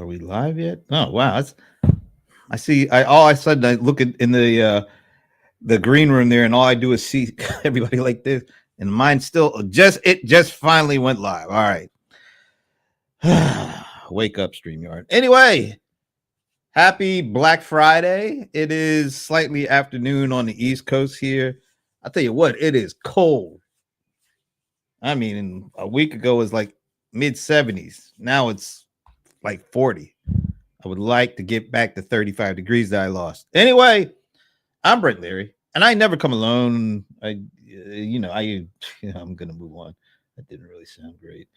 Are we live yet? Oh wow! I see. All I sudden I look in the green room there, and all I do is see everybody like this, and mine still just finally went live. All right, wake up, StreamYard. Anyway, happy Black Friday. It is slightly afternoon on the East Coast here. I'll tell you what, it is cold. I mean, a week ago it was like mid 70s. Now it's like 40. I would like to get back to 35 degrees that I lost. Anyway, I'm Brent Leary, and I never come alone. I'm gonna move on. That didn't really sound great.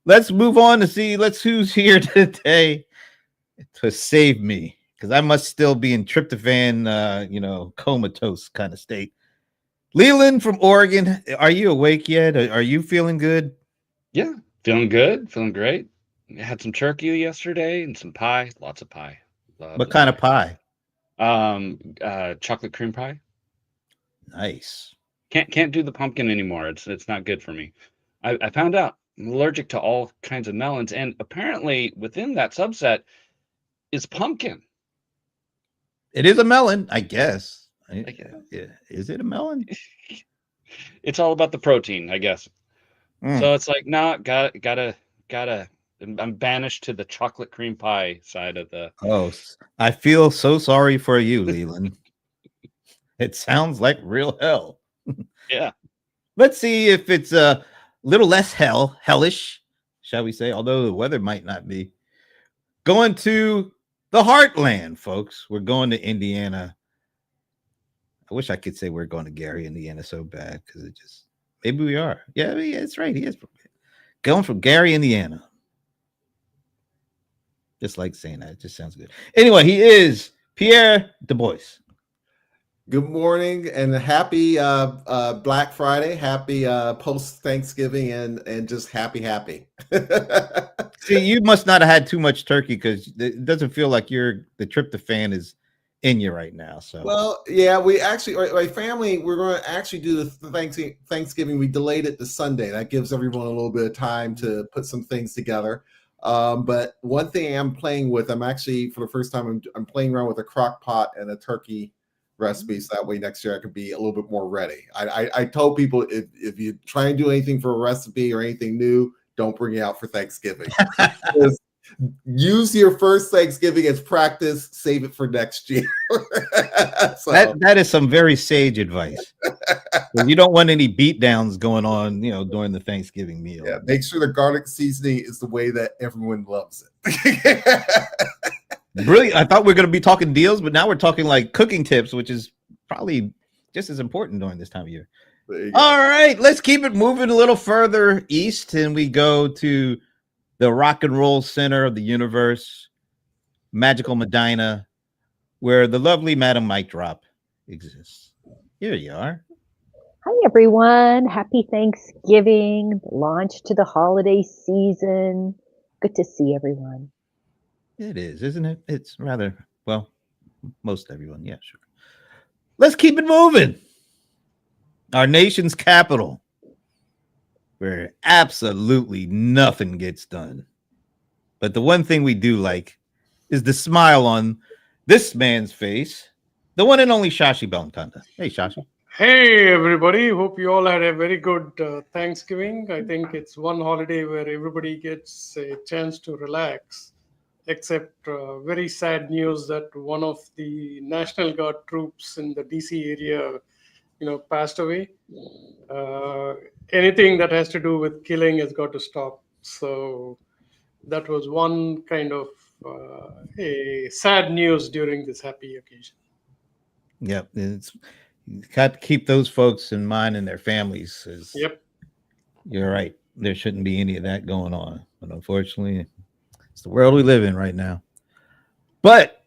Let's move on to see. Let's who's here today to save me, because I must still be in tryptophan, comatose kind of state. Leland from Oregon, are you awake yet? Are you feeling good? Yeah, feeling good, feeling great. Had some turkey yesterday and some pie, lots of pie. Love What the kind of pie? Chocolate cream pie. Nice. Can't do the pumpkin anymore. It's not good for me. I found out I'm allergic to all kinds of melons, and apparently within that subset is pumpkin. It is a melon, I guess. Like, Yeah. Is it a melon? it's all about the protein, I guess. Mm. So it's like, nah, gotta. I'm banished to the chocolate cream pie side of the. Oh, I feel so sorry for you, Leland. It sounds like real hell. Yeah. Let's see if it's a little less hellish, shall we say, although the weather might not be. Going to the heartland, folks. We're going to Indiana. I wish I could say we're going to Gary, Indiana so bad, because maybe we are. Yeah, it's right. He is going from Gary, Indiana. Just like saying that. It just sounds good. Anyway, he is Pierre Du Bois. Good morning and happy Black Friday. Happy post Thanksgiving and just happy. See, you must not have had too much turkey, because it doesn't feel like the tryptophan is in you right now. So, well, yeah, we actually, my family, we're going to actually do the Thanksgiving. We delayed it to Sunday. That gives everyone a little bit of time to put some things together. But one thing I'm playing with, I'm actually for the first time, I'm playing around with a crock pot and a turkey recipe, so that way next year I can be a little bit more ready. I told people if you try and do anything for a recipe or anything new, don't bring it out for Thanksgiving. Use your first Thanksgiving as practice, save it for next year. so, that is some very sage advice. You don't want any beatdowns going on, during the Thanksgiving meal. Yeah, make sure the garlic seasoning is the way that everyone loves it. Brilliant. I thought we were going to be talking deals, but now we're talking like cooking tips, which is probably just as important during this time of year. All right, let's keep it moving a little further east, and we go to the rock and roll center of the universe, magical Medina, where the lovely Madam Mic Drop exists. Here you are. Hi, everyone. Happy Thanksgiving, launch to the holiday season. Good to see everyone. It is, isn't it? It's rather, well, most everyone. Yeah, sure. Let's keep it moving. Our nation's capital, where absolutely nothing gets done. But the one thing we do like is the smile on this man's face, the one and only Shashi Bellamkonda. Hey, Shashi. Hey, everybody. Hope you all had a very good Thanksgiving. I think it's one holiday where everybody gets a chance to relax, except very sad news that one of the National Guard troops in the DC area, passed away. Anything that has to do with killing has got to stop. So that was one kind of a sad news during this happy occasion. Yep, you got to keep those folks in mind and their families. Yep, you're right. There shouldn't be any of that going on, but unfortunately, it's the world we live in right now. But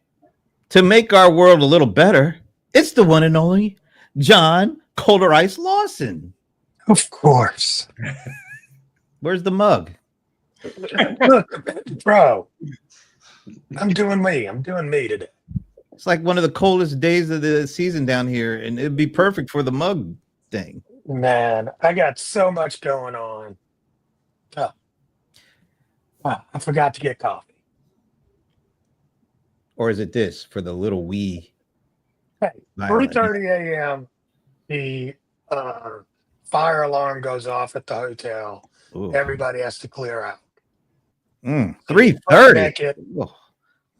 to make our world a little better, it's the one and only John Colder Ice Lawson. Of course. Where's the mug? Look, bro, I'm doing me today. It's like one of the coldest days of the season down here, and it'd be perfect for the mug thing. Man, I got so much going on. Oh, I forgot to get coffee. or is it this for the little wee? Hey, violin? 3:30 a.m. The fire alarm goes off at the hotel. Ooh. Everybody has to clear out. 3:30. Oh,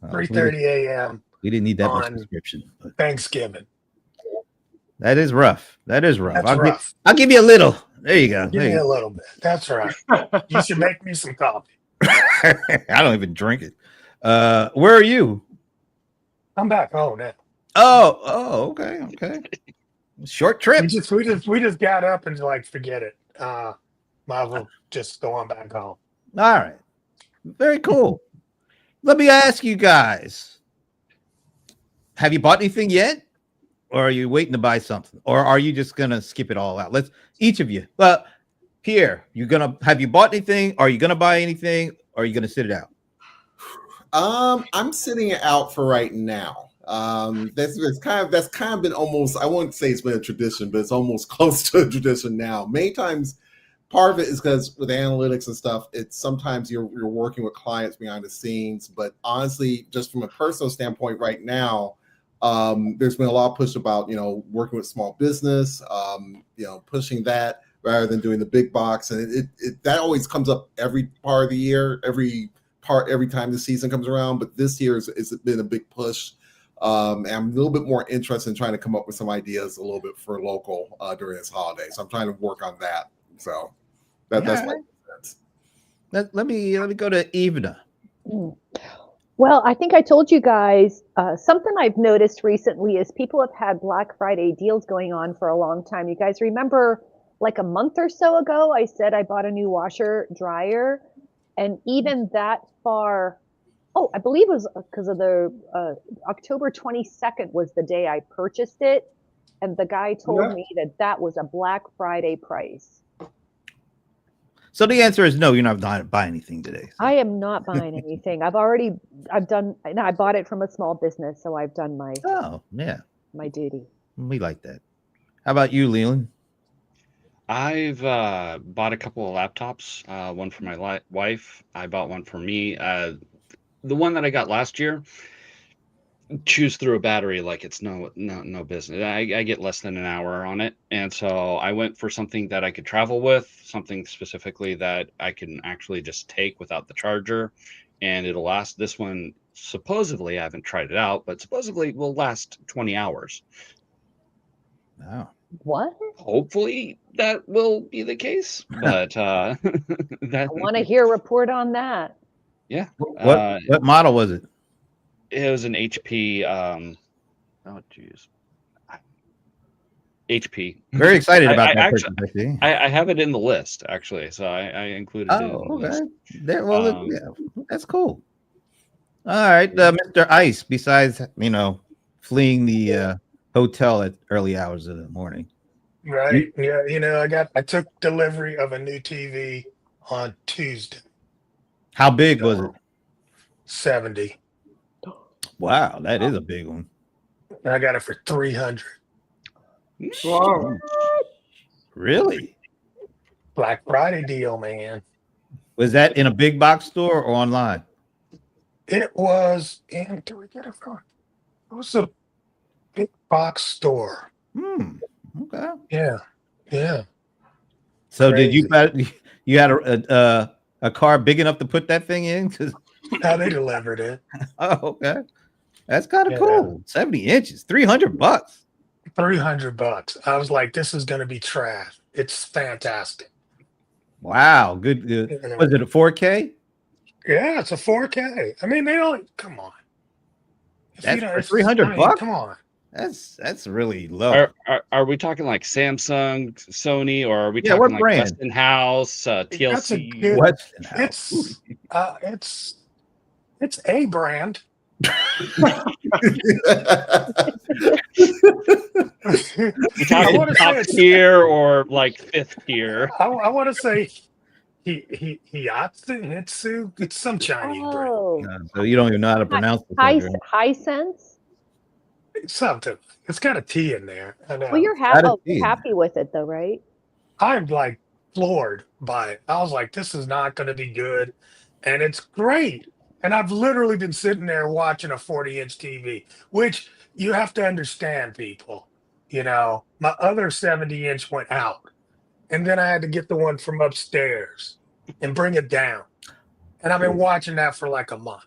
3:30 a.m. we didn't need that much on description. But Thanksgiving. that is rough. That is rough. That's rough. I'll give you a little. There you go. Give There me you a little bit. That's right. You should make me some coffee. go. I don't even drink it. Where are you? I'm back home now. Oh, okay. Short trip. We just got up and like forget it. Might as well just go on back home. All right. Very cool. Let me ask you guys. Have you bought anything yet? Or are you waiting to buy something? Or are you just gonna skip it all out? Let's each of you. Well, Pierre, have you bought anything? Are you gonna buy anything? Or are you gonna sit it out? I'm sitting it out for right now. That's kind of been almost, I won't say it's been a tradition, but it's almost close to a tradition now. Many times, part of it is because with analytics and stuff, it's sometimes you're working with clients behind the scenes. But honestly, just from a personal standpoint, right now, there's been a lot of push about working with small business, pushing that rather than doing the big box, and it that always comes up every part of the year, every time the season comes around. But this year it's been a big push. And I'm a little bit more interested in trying to come up with some ideas a little bit for local during this holiday. So I'm trying to work on that. So that's my sense. Let me go to Ivna. Well, I think I told you guys something I've noticed recently is people have had Black Friday deals going on for a long time. You guys remember like a month or so ago, I said I bought a new washer dryer, and even that far. Oh, I believe it was because of the October 22nd was the day I purchased it. And the guy told me that was a Black Friday price. So the answer is no, you're not buying anything today. So. I am not buying anything. I bought it from a small business. So I've done my my duty. We like that. How about you, Leland? I've bought a couple of laptops, one for my wife. I bought one for me. The one that I got last year chews through a battery like it's no business. I get less than an hour on it, and so I went for something that I could travel with, something specifically that I can actually just take without the charger, and it'll last. This one supposedly, I haven't tried it out, but supposedly will last 20 hours. Wow. What? Hopefully that will be the case, but I want to hear a report on that. Yeah. What model was it? It was an HP. HP. Very excited about that. Actually, I have it in the list actually, so I included it in the list. That's cool. All right, Mr. Ice. Besides, fleeing the hotel at early hours of the morning. Right. Yeah. I took delivery of a new TV on Tuesday. How big was it? 70. Wow, that is a big one. I got it for 300. Wow. Really? Black Friday deal, man. Was that in a big box store or online? It was in. Where we get it from? It was a big box store. Okay. Yeah. So Crazy. you had a car big enough to put that thing in? How they delivered it. Oh, okay. That's kind of cool. 70 inches, $300. $300. I was like, this is going to be trash. It's fantastic. Wow. Good. Was it a 4K? Yeah, it's a 4K. I mean, come on. That's for $300. Come on. That's really low. Are we talking like Samsung, Sony, or are we talking what like brand? Westinghouse, TLC? That's a good. Westinghouse. It's a brand. We talking top tier or like fifth tier? I want to say Hitsu. It's some Chinese brand. So you don't even know how to pronounce it. Hisense? Something. It's got a T in there. I know. Well, you're happy with it though, right? I'm like floored by it. I was like, this is not going to be good, and it's great. And I've literally been sitting there watching a 40-inch TV, which you have to understand, people. My other 70-inch went out. And then I had to get the one from upstairs and bring it down. And I've been watching that for like a month.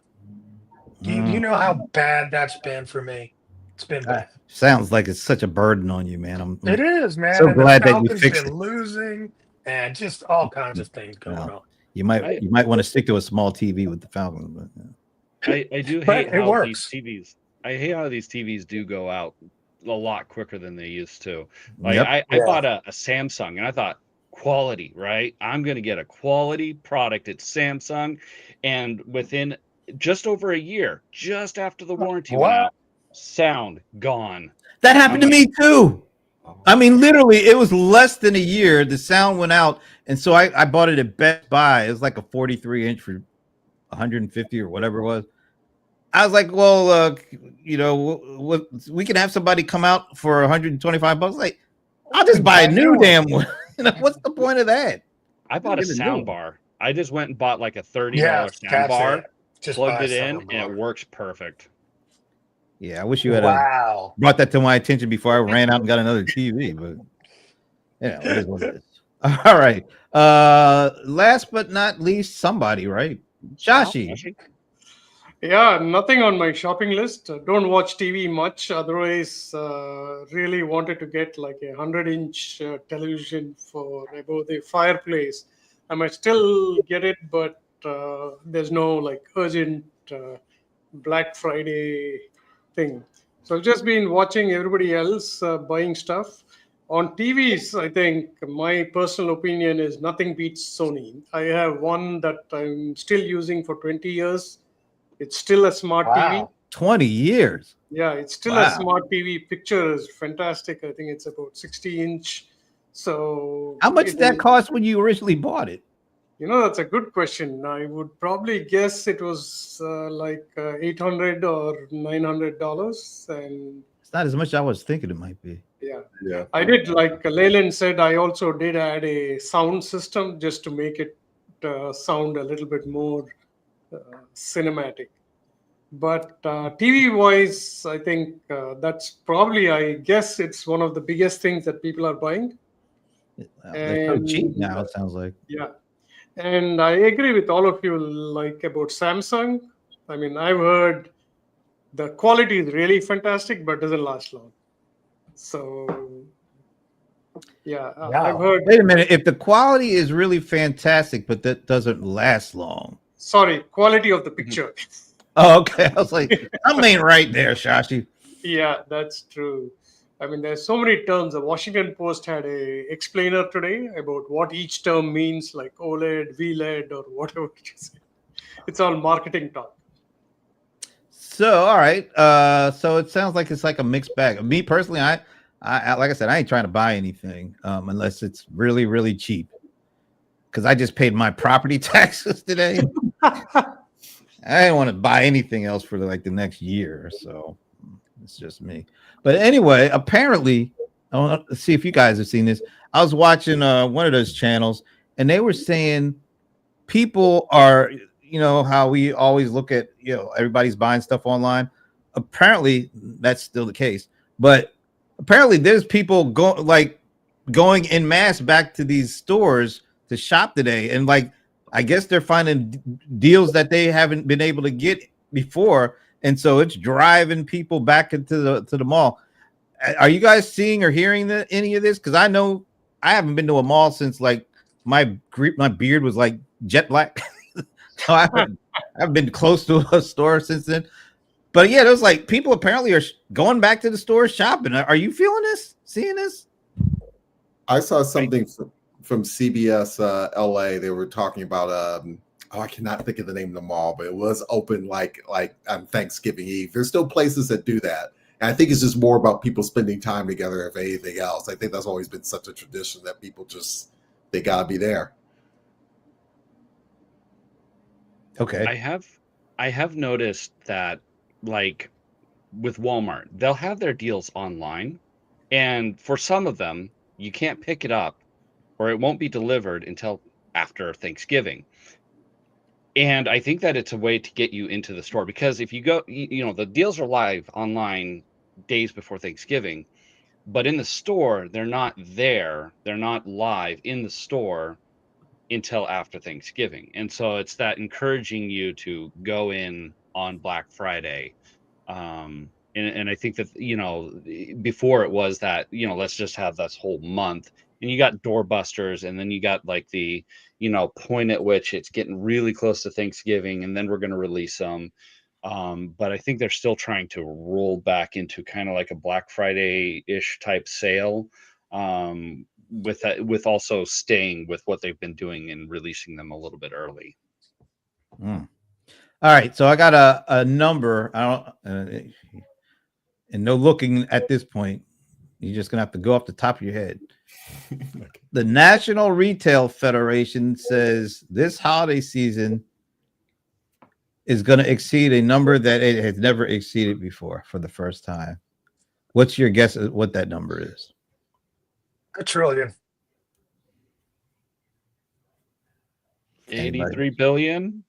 Do you know how bad that's been for me? It's been bad. Sounds like it's such a burden on you, man. It is, man. so And the glad that you Falcons fixed been it. losing and just all kinds of things going on. You might want to stick to a small TV with the Falcons, but I do But hate it how works. these TVs. I hate how these TVs do go out a lot quicker than they used to. Like Yep. I Yeah. bought a Samsung and I thought quality, right? I'm gonna get a quality product at Samsung, and within just over a year, just after the warranty went What? out, sound gone. that happened to me too. I mean, literally, it was less than a year. The sound went out, and so I bought it at Best Buy. It was like a 43-inch for 150 or whatever it was. I was like, well, we can have somebody come out for 125 bucks. Like, I'll just buy a new damn one. What's the point of that? I bought a Get a new sound one. bar. I just went and bought like a $30 Yeah, sound that's bar, it. Just plugged buy it in, sound and it bar. works perfect. Yeah, I wish you had Wow. brought that to my attention before I ran out and got another TV. But it is what it is. All right. Last but not least, somebody, right? Shashi. Yeah, nothing on my shopping list. Don't watch TV much. Otherwise, really wanted to get like a 100-inch television for above the fireplace. I might still get it, but there's no like urgent Black Friday thing. So I've just been watching everybody else buying stuff. On TVs, I think my personal opinion is nothing beats Sony. I have one that I'm still using for 20 years. It's still a smart TV. Wow. 20 years. Yeah, it's still Wow. a smart TV. Picture is fantastic. I think it's about 60-inch. So How much did that cost when you originally bought it? That's a good question. I would probably guess it was like $800 or $900, and It's not as much as I was thinking it might be. Yeah. I did, like Leyland said, I also did add a sound system just to make it sound a little bit more cinematic. But TV wise, I think that's probably, I guess it's one of the biggest things that people are buying. They're so cheap now, it sounds like. Yeah. And I agree with all of you, like about Samsung. I mean, I've heard the quality is really fantastic, but doesn't last long. So, yeah, I've heard. Wait a minute. If the quality is really fantastic, but that doesn't last long. Sorry, quality of the picture. Oh, okay. I was like, something ain't right there, Shashi. Yeah, that's true. I mean, there's so many terms. The Washington Post had a explainer today about what each term means, like OLED, VLED, or whatever it is. It's all marketing talk. So, all right. So it sounds like it's like a mixed bag. Me personally, I like I said, I ain't trying to buy anything unless it's really, really cheap. Because I just paid my property taxes today. I didn't want to buy anything else for like the next year. So it's just me. But anyway, apparently, I want to see if you guys have seen this. I was watching one of those channels, and they were saying people are, how we always look at, everybody's buying stuff online. Apparently, that's still the case. But apparently, there's people going en masse back to these stores to shop today, and like, I guess they're finding deals that they haven't been able to get before, and so it's driving people back into the mall. Are you guys seeing or hearing any of this? Because I know I haven't been to a mall since like my beard was like jet black. So I haven't been close to a store since then. But yeah, there's like people apparently are going back to the store shopping. Are you feeling this? Seeing this? I saw something from CBS LA. They were talking about I cannot think of the name of the mall, but it was open like on Thanksgiving Eve. There's still places that do that. And I think it's just more about people spending time together if anything else. I think that's always been such a tradition that people they gotta be there. Okay. I have noticed that, like with Walmart, they'll have their deals online, and for some of them, you can't pick it up or it won't be delivered until after Thanksgiving. And I think that it's a way to get you into the store, because if you go, the deals are live online days before Thanksgiving, but in the store, they're not there. They're not live in the store until after Thanksgiving. And so it's that encouraging you to go in on Black Friday. And I think that, before it was that, let's just have this whole month, and you got doorbusters, and then you got like the, point at which it's getting really close to Thanksgiving, and then we're going to release them. But I think they're still trying to roll back into kind of like a Black Friday-ish type sale. With that, with also staying with what they've been doing and releasing them a little bit early. All right, so I got a number. I don't, and no looking at this point. You're just gonna have to go off the top of your head. The National Retail Federation says this holiday season is going to exceed a number that it has never exceeded before for the first time. What's your guess at what that number is? $1 trillion. 83 billion.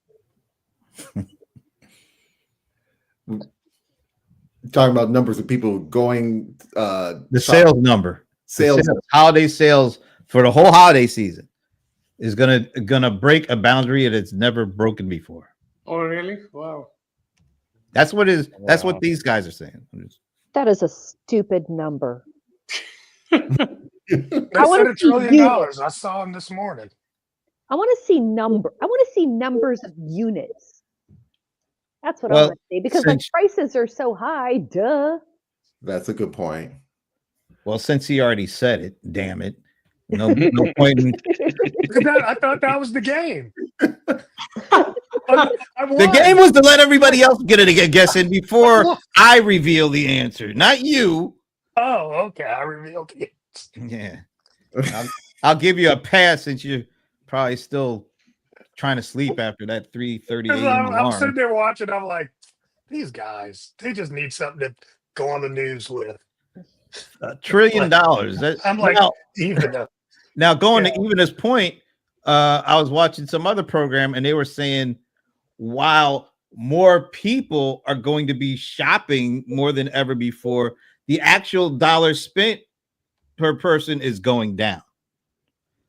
Talking about numbers of people going the sales number. Sales. Holiday sales for the whole holiday season is gonna break a boundary that it's never broken before. Oh, really? Wow. That's what that's what these guys are saying. That is a stupid number. They said $1 trillion. I saw them this morning. I want to see numbers of units. That's what I want to see, because the prices are so high. Duh. That's a good point. Well, since he already said it, damn it. No point in I thought that was the game. The game was to let everybody else get a guess in before I reveal the answer, not you. Oh, okay. I revealed it. Yeah. I'll give you a pass since you're probably still trying to sleep after that 3:30 a.m. alarm. I'm sitting there watching. I'm like, these guys, they just need something to go on the news with. $1 trillion. I'm like, now going to Evena's point, I was watching some other program and they were saying, while more people are going to be shopping more than ever before, the actual dollars spent per person is going down.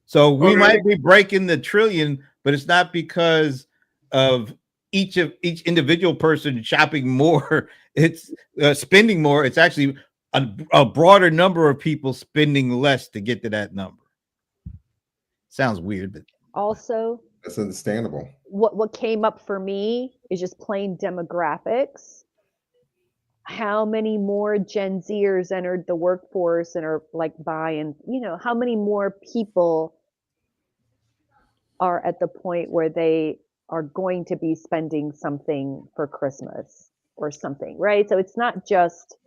So we might be breaking the trillion, but it's not because of each individual person shopping more. It's spending more. It's actually a broader number of people spending less to get to that number. Sounds weird, but also that's understandable. What came up for me is just plain demographics. How many more Gen Zers entered the workforce and are like buying, how many more people are at the point where they are going to be spending something for Christmas or something, right? So it's not just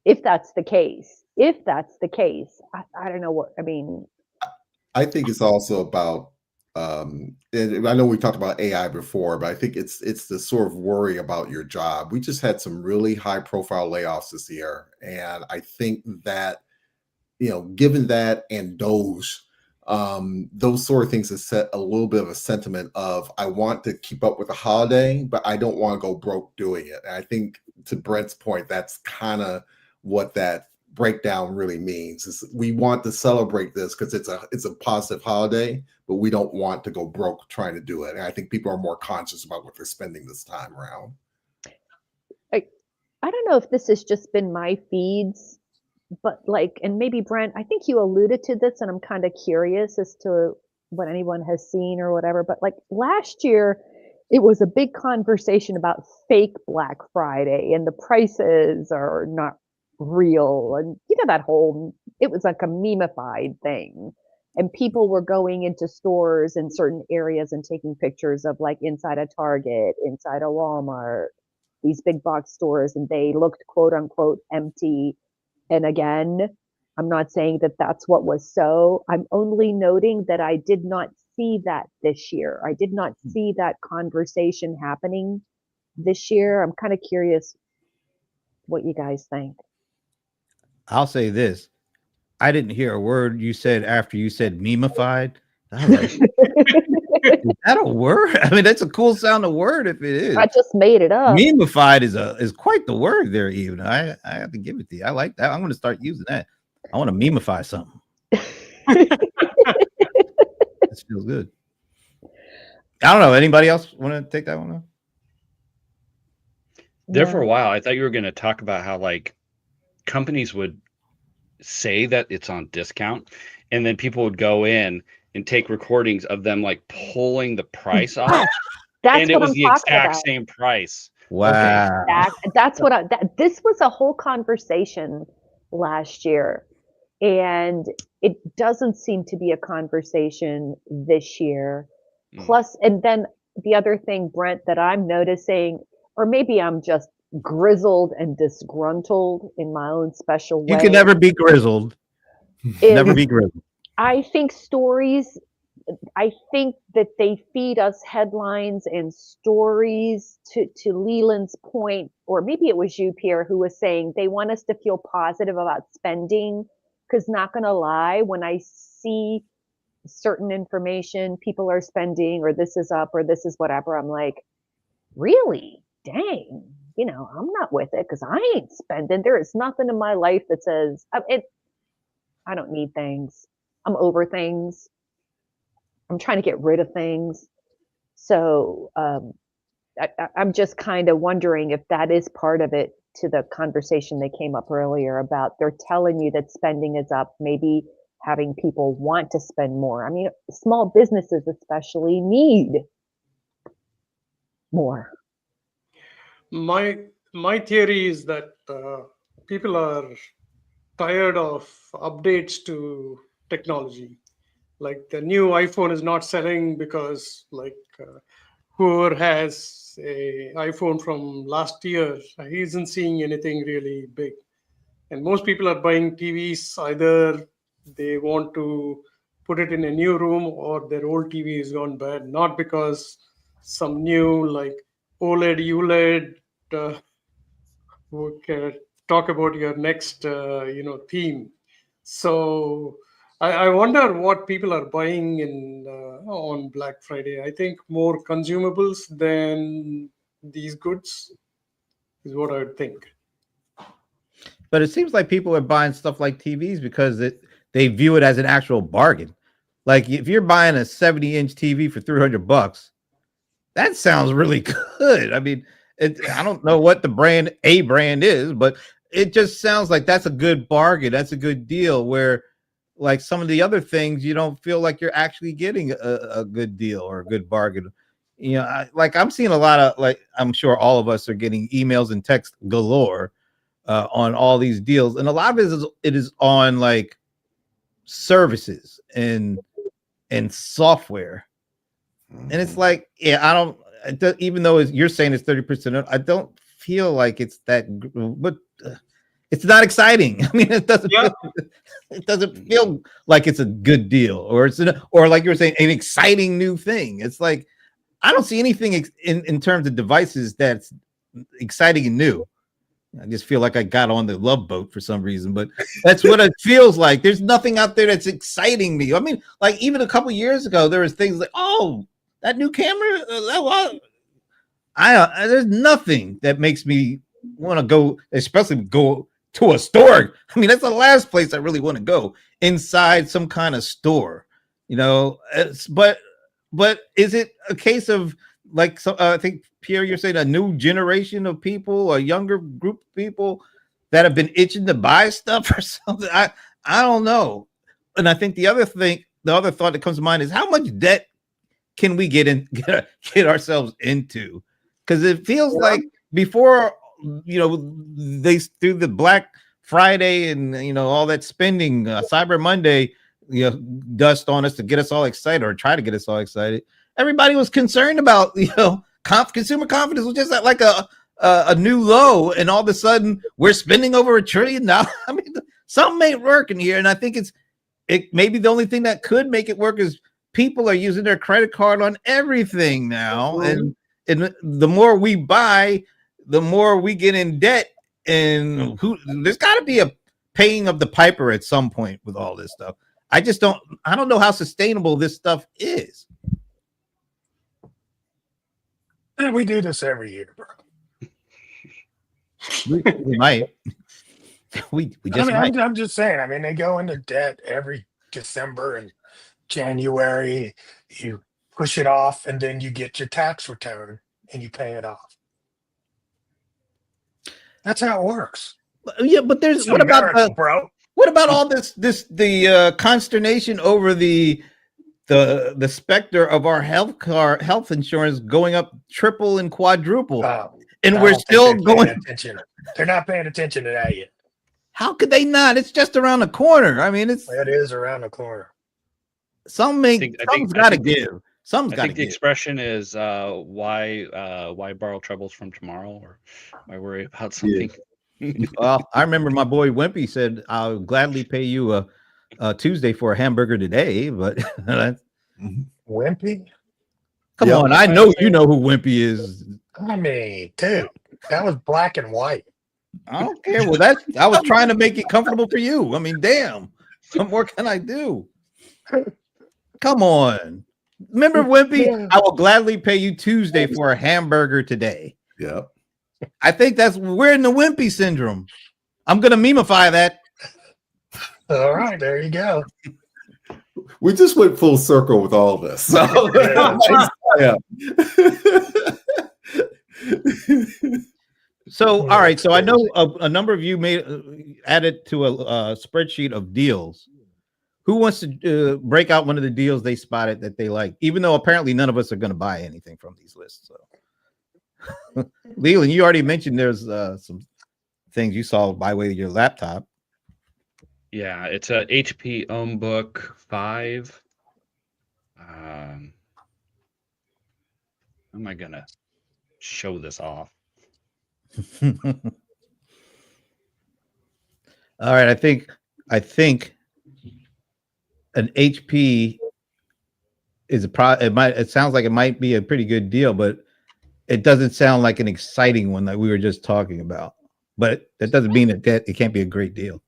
if that's the case. If that's the case, I don't know what, I mean. I think it's also about, and I know we talked about AI before, but I think it's the sort of worry about your job. We just had some really high profile layoffs this year. And I think that, given that and those sort of things have set a little bit of a sentiment of, I want to keep up with the holiday, but I don't want to go broke doing it. And I think to Brent's point, that's kind of what that breakdown really means, is we want to celebrate this because it's a positive holiday, but we don't want to go broke trying to do it. And I think people are more conscious about what they're spending this time around. I don't know if this has just been my feeds, but and maybe Brent, I think you alluded to this, and I'm kind of curious as to what anyone has seen or whatever, but last year it was a big conversation about fake Black Friday and the prices are not real, and that whole, it was like a meme-ified thing, and people were going into stores in certain areas and taking pictures of inside a Target, inside a Walmart, these big box stores, and they looked quote unquote empty. And again, I'm not saying that that's what was so. I'm only noting that I did not see that this year. I did not see that conversation happening this year. I'm kind of curious what you guys think. I'll say this. I didn't hear a word you said after you said memeified. I was like, is that a word? I mean, that's a cool sounding word if it is. I just made it up. Memeified is quite the word there, even. I have to give it to you. I like that. I'm going to start using that. I want to memify something. This feels good. I don't know. Anybody else want to take that one on? There for a while, I thought you were going to talk about how like companies would say that it's on discount, and then people would go in and take recordings of them like pulling the price off, That's and it what was I'm the talking exact about. same price. Wow. That's what this was a whole conversation last year, and it doesn't seem to be a conversation this year. Plus, and then the other thing, Brent, that I'm noticing, or maybe I'm just grizzled and disgruntled in my own special way. You can never be grizzled. Never be grizzled. I think that they feed us headlines and stories to Leland's point, or maybe it was you, Pierre, who was saying they want us to feel positive about spending. Because not going to lie, when I see certain information, people are spending, or this is up, or this is whatever, I'm like, really? Dang. I'm not with it because I ain't spending. There is nothing in my life that says I don't need things. I'm over things. I'm trying to get rid of things. So I'm just kind of wondering if that is part of it, to the conversation that came up earlier about they're telling you that spending is up, maybe having people want to spend more. I mean, small businesses especially need more. My theory is that people are tired of updates to technology. Like the new iPhone is not selling because whoever has a iPhone from last year, he isn't seeing anything really big. And most people are buying TVs, either they want to put it in a new room or their old TV is gone bad, not because some new like OLED, ULED, we can talk about your next theme. So I wonder what people are buying on Black Friday. I think more consumables than these goods is what I would think. But it seems like people are buying stuff like TVs because they view it as an actual bargain. Like if you're buying a 70-inch TV for $300, that sounds really good. I mean, I don't know what the brand is, but it just sounds like that's a good bargain. That's a good deal. Where like some of the other things, you don't feel like you're actually getting a good deal or a good bargain. I'm seeing a lot of, like, I'm sure all of us are getting emails and text galore on all these deals, and a lot of it is on like services and software. And it's like, yeah, even though you're saying it's 30%, I don't feel like it's that, but it's not exciting. I mean, it doesn't feel like it's a good deal, or or like you were saying, an exciting new thing. It's like, I don't see anything in terms of devices that's exciting and new. I just feel like I got on the Love Boat for some reason, but that's what it feels like. There's nothing out there that's exciting me. I mean, like even a couple years ago, there was things like, oh, that new camera. There's nothing that makes me want to go, especially go to a store. I mean, that's the last place I really want to go, inside some kind of store, but is it a case of like, I think Pierre, you're saying a new generation of people, a younger group of people that have been itching to buy stuff or something? I don't know. And I think the other thought that comes to mind is, how much debt can we get ourselves into? Because it feels like before, they through the Black Friday and all that spending, Cyber Monday, dust on us to get us all excited, or try to get us all excited. Everybody was concerned about, consumer confidence was just at like a new low, and all of a sudden we're spending over $1 trillion. I mean, something ain't working here, and I think it maybe the only thing that could make it work is people are using their credit card on everything now, and the more we buy, the more we get in debt, and there's got to be a paying of the piper at some point with all this stuff. I don't know how sustainable this stuff is. And we do this every year, bro. We might. We just might. I'm just saying. I mean, they go into debt every December and January. You push it off, and then you get your tax return and you pay it off. That's how it works. Yeah, but there's It's America, bro. What about all the consternation over the specter of our health insurance going up triple and quadruple, and we're still going. Attention. They're not paying attention to that yet. How could they not? It's just around the corner. I mean, it is around the corner. Something's got to give. I think the expression is why borrow troubles from tomorrow, or why worry about something. Yeah. Well, I remember my boy Wimpy said, "I'll gladly pay you a Tuesday for a hamburger today," but Wimpy. Come on, I know you know who Wimpy is. I mean, dude, that was black and white. I don't care. Well, I was trying to make it comfortable for you. I mean, damn, what more can I do? Come on. Remember Wimpy? Yeah. I will gladly pay you Tuesday for a hamburger today. Yep. I think we're in the Wimpy syndrome. I'm gonna memify that. All right, there you go. We just went full circle with all this. So, yeah. So, all right. So I know a number of you added to a spreadsheet of deals. Who wants to break out one of the deals they spotted that they like? Even though apparently none of us are going to buy anything from these lists. So, Leland, you already mentioned there's some things you saw by way of your laptop. Yeah, it's a HP OhmBook 5. How am I gonna show this off? All right, I think an HP is it sounds like it might be a pretty good deal, but it doesn't sound like an exciting one that we were just talking about. But that doesn't mean that it can't be a great deal.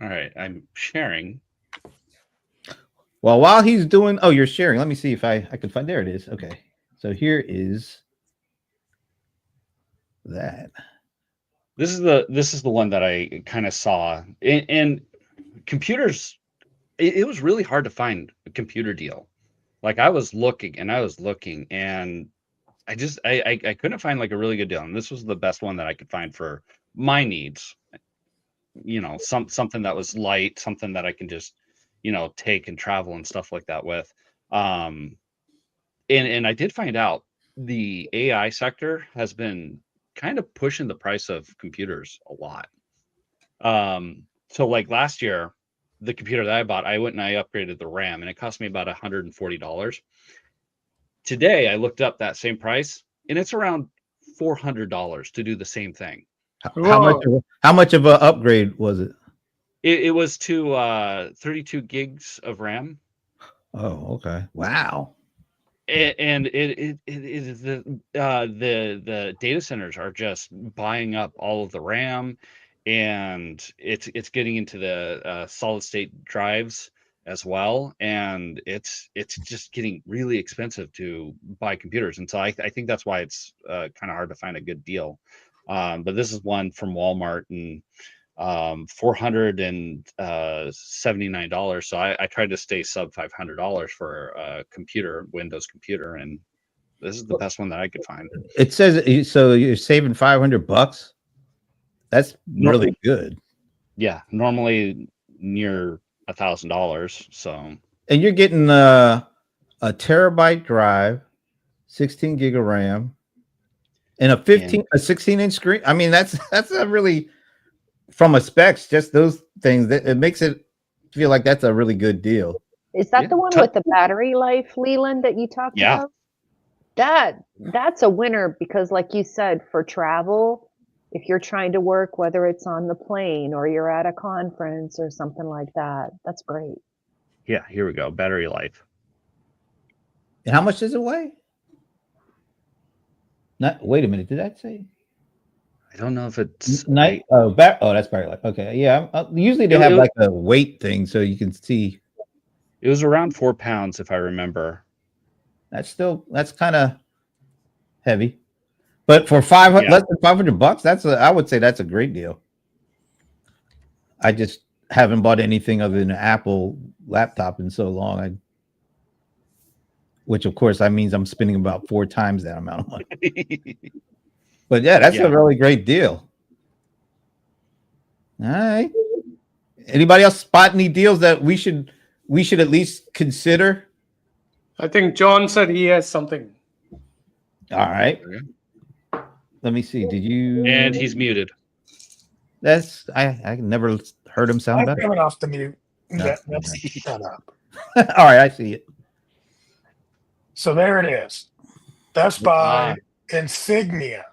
All right, I'm sharing. Well, while he's doing, you're sharing. Let me see if I can find. There it is. Okay, so here is that. This is the one that I kind of saw. And computers, it was really hard to find a computer deal. Like I was looking, and I couldn't find like a really good deal. And this was the best one that I could find for my needs. You know, something that was light, something that I can just, take and travel and stuff like that with. And I did find out the AI sector has been kind of pushing the price of computers a lot. So like last year, the computer that I bought, I went and I upgraded the RAM, and it cost me about $140. Today, I looked up that same price, and it's around $400 to do the same thing. How much of an upgrade was it? It was to 32 gigs of RAM. Oh, okay. Wow. And it is the data centers are just buying up all of the RAM, and it's getting into the solid state drives as well, and it's just getting really expensive to buy computers, and so I think that's why it's kind of hard to find a good deal. But this is one from Walmart, and $479. So I tried to stay sub $500 for a Windows computer, and this is the best one that I could find. It says so you're saving $500. That's really good. Yeah, normally near $1,000. So, and you're getting a terabyte drive, 16 gig of RAM, and a 16-inch screen. I mean, that's a really, from a specs, just those things, that it makes it feel like that's a really good deal. Is that the one with the battery life, Leland, that you talked about? That's a winner, because like you said, for travel, if you're trying to work, whether it's on the plane or you're at a conference or something like that, that's great. Yeah, here we go. Battery life. And how much does it weigh? Wait a minute. Did that say? don't know if it's Night. Oh, that's battery life. Okay, yeah. Usually they It- have it- like a weight thing so you can see. It was around 4 pounds, if I remember. That's kind of heavy, but for Yeah. less than $500, I would say that's a great deal. I just haven't bought anything other than an Apple laptop in so long. Which of course that means I'm spending about 4 times that amount of money. But yeah, that's Yeah. a really great deal. All right. Anybody else spot any deals that we should at least consider? I think John said he has something. All right. Let me see. Did you? And he's muted. That's I never heard him sound I'm better. coming off the mute. No. Shut up. All right, I see it. So there it is. That's by Insignia,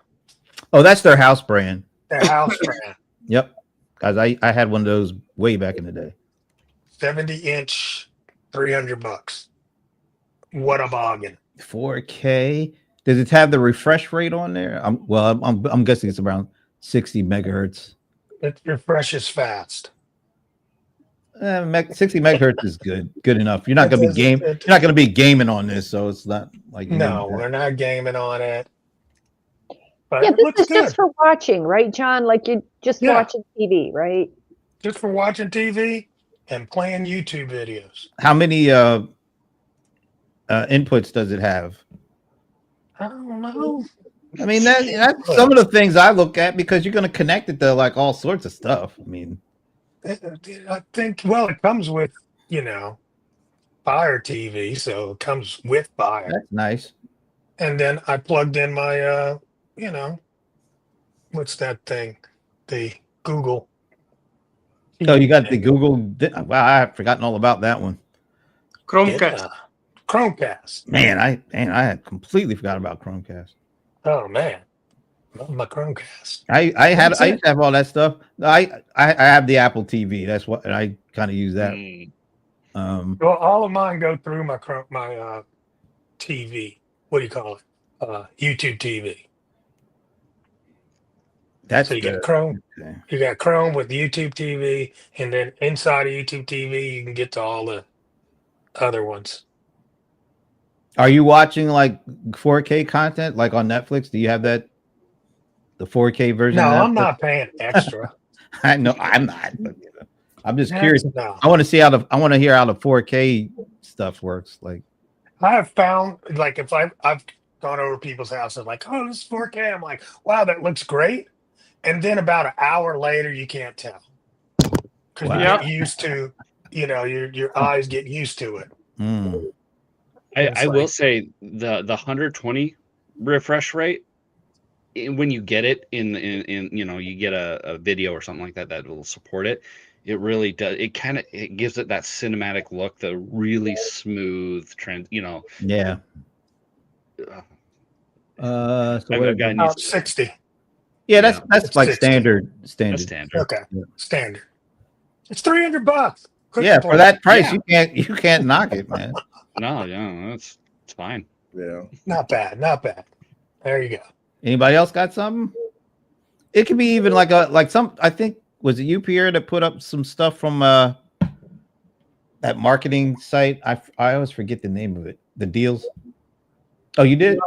Oh, that's their house brand. their house brand. Yep. Guys, I had one of those way back in the day. 70-inch, $300. What a bargain. 4K. Does it have the refresh rate on there? I'm guessing it's around 60 megahertz. It refreshes fast. 60 megahertz is good enough. You're not It gonna be does- You're not gonna be gaming on this, so it's not like you No, need that. we're not gaming on it. But Yeah, it this looks is good. just for watching, right, John? Like you're just Yeah. watching TV, right? Just for watching TV and playing YouTube videos. How many inputs does it have? I don't know. I mean, that's some of the things I look at because you're going to connect it to like all sorts of stuff. I mean, I think, well, it comes with, Fire TV, so it comes with Fire. that's nice. And then I plugged in my, what's that thing? The Google. Oh, you got the Google. Wow, I've forgotten all about that one. Chromecast. Yeah. Chromecast. Man, I had completely forgot about Chromecast. Oh man, love my Chromecast. I used to have all that stuff. I have the Apple TV. That's what, and I kind of use that. Well, all of mine go through my TV. What do you call it? YouTube TV. That's So you good. got Chrome. Okay. You got Chrome with YouTube TV, and then inside of YouTube TV, you can get to all the other ones. Are you watching like 4K content, like on Netflix? Do you have that, the 4K version? No, of I'm Netflix? not paying extra. I know I'm not. But, I'm just curious. No. I want to see I want to hear how the 4K stuff works. Like, I have found, like, if I've gone over people's houses, like, oh, this is 4K. I'm like, wow, that looks great. And then about an hour later, you can't tell because you get used to, your eyes get used to it. I will say the 120 refresh rate, when you get it in you get a video or something like that will support it. It really does. It gives it that cinematic look, the really smooth trend. Yeah. I've gotten used About to it. 60. Yeah, that's like 60. standard. That's standard. Okay, standard. It's $300. Yeah, for that price, you can't knock it, man. No, yeah, it's fine. Yeah. Not bad. There you go. Anybody else got something? It could be even like some. I think was it you, Pierre, that put up some stuff from that marketing site? I always forget the name of it. The deals. Oh, you did?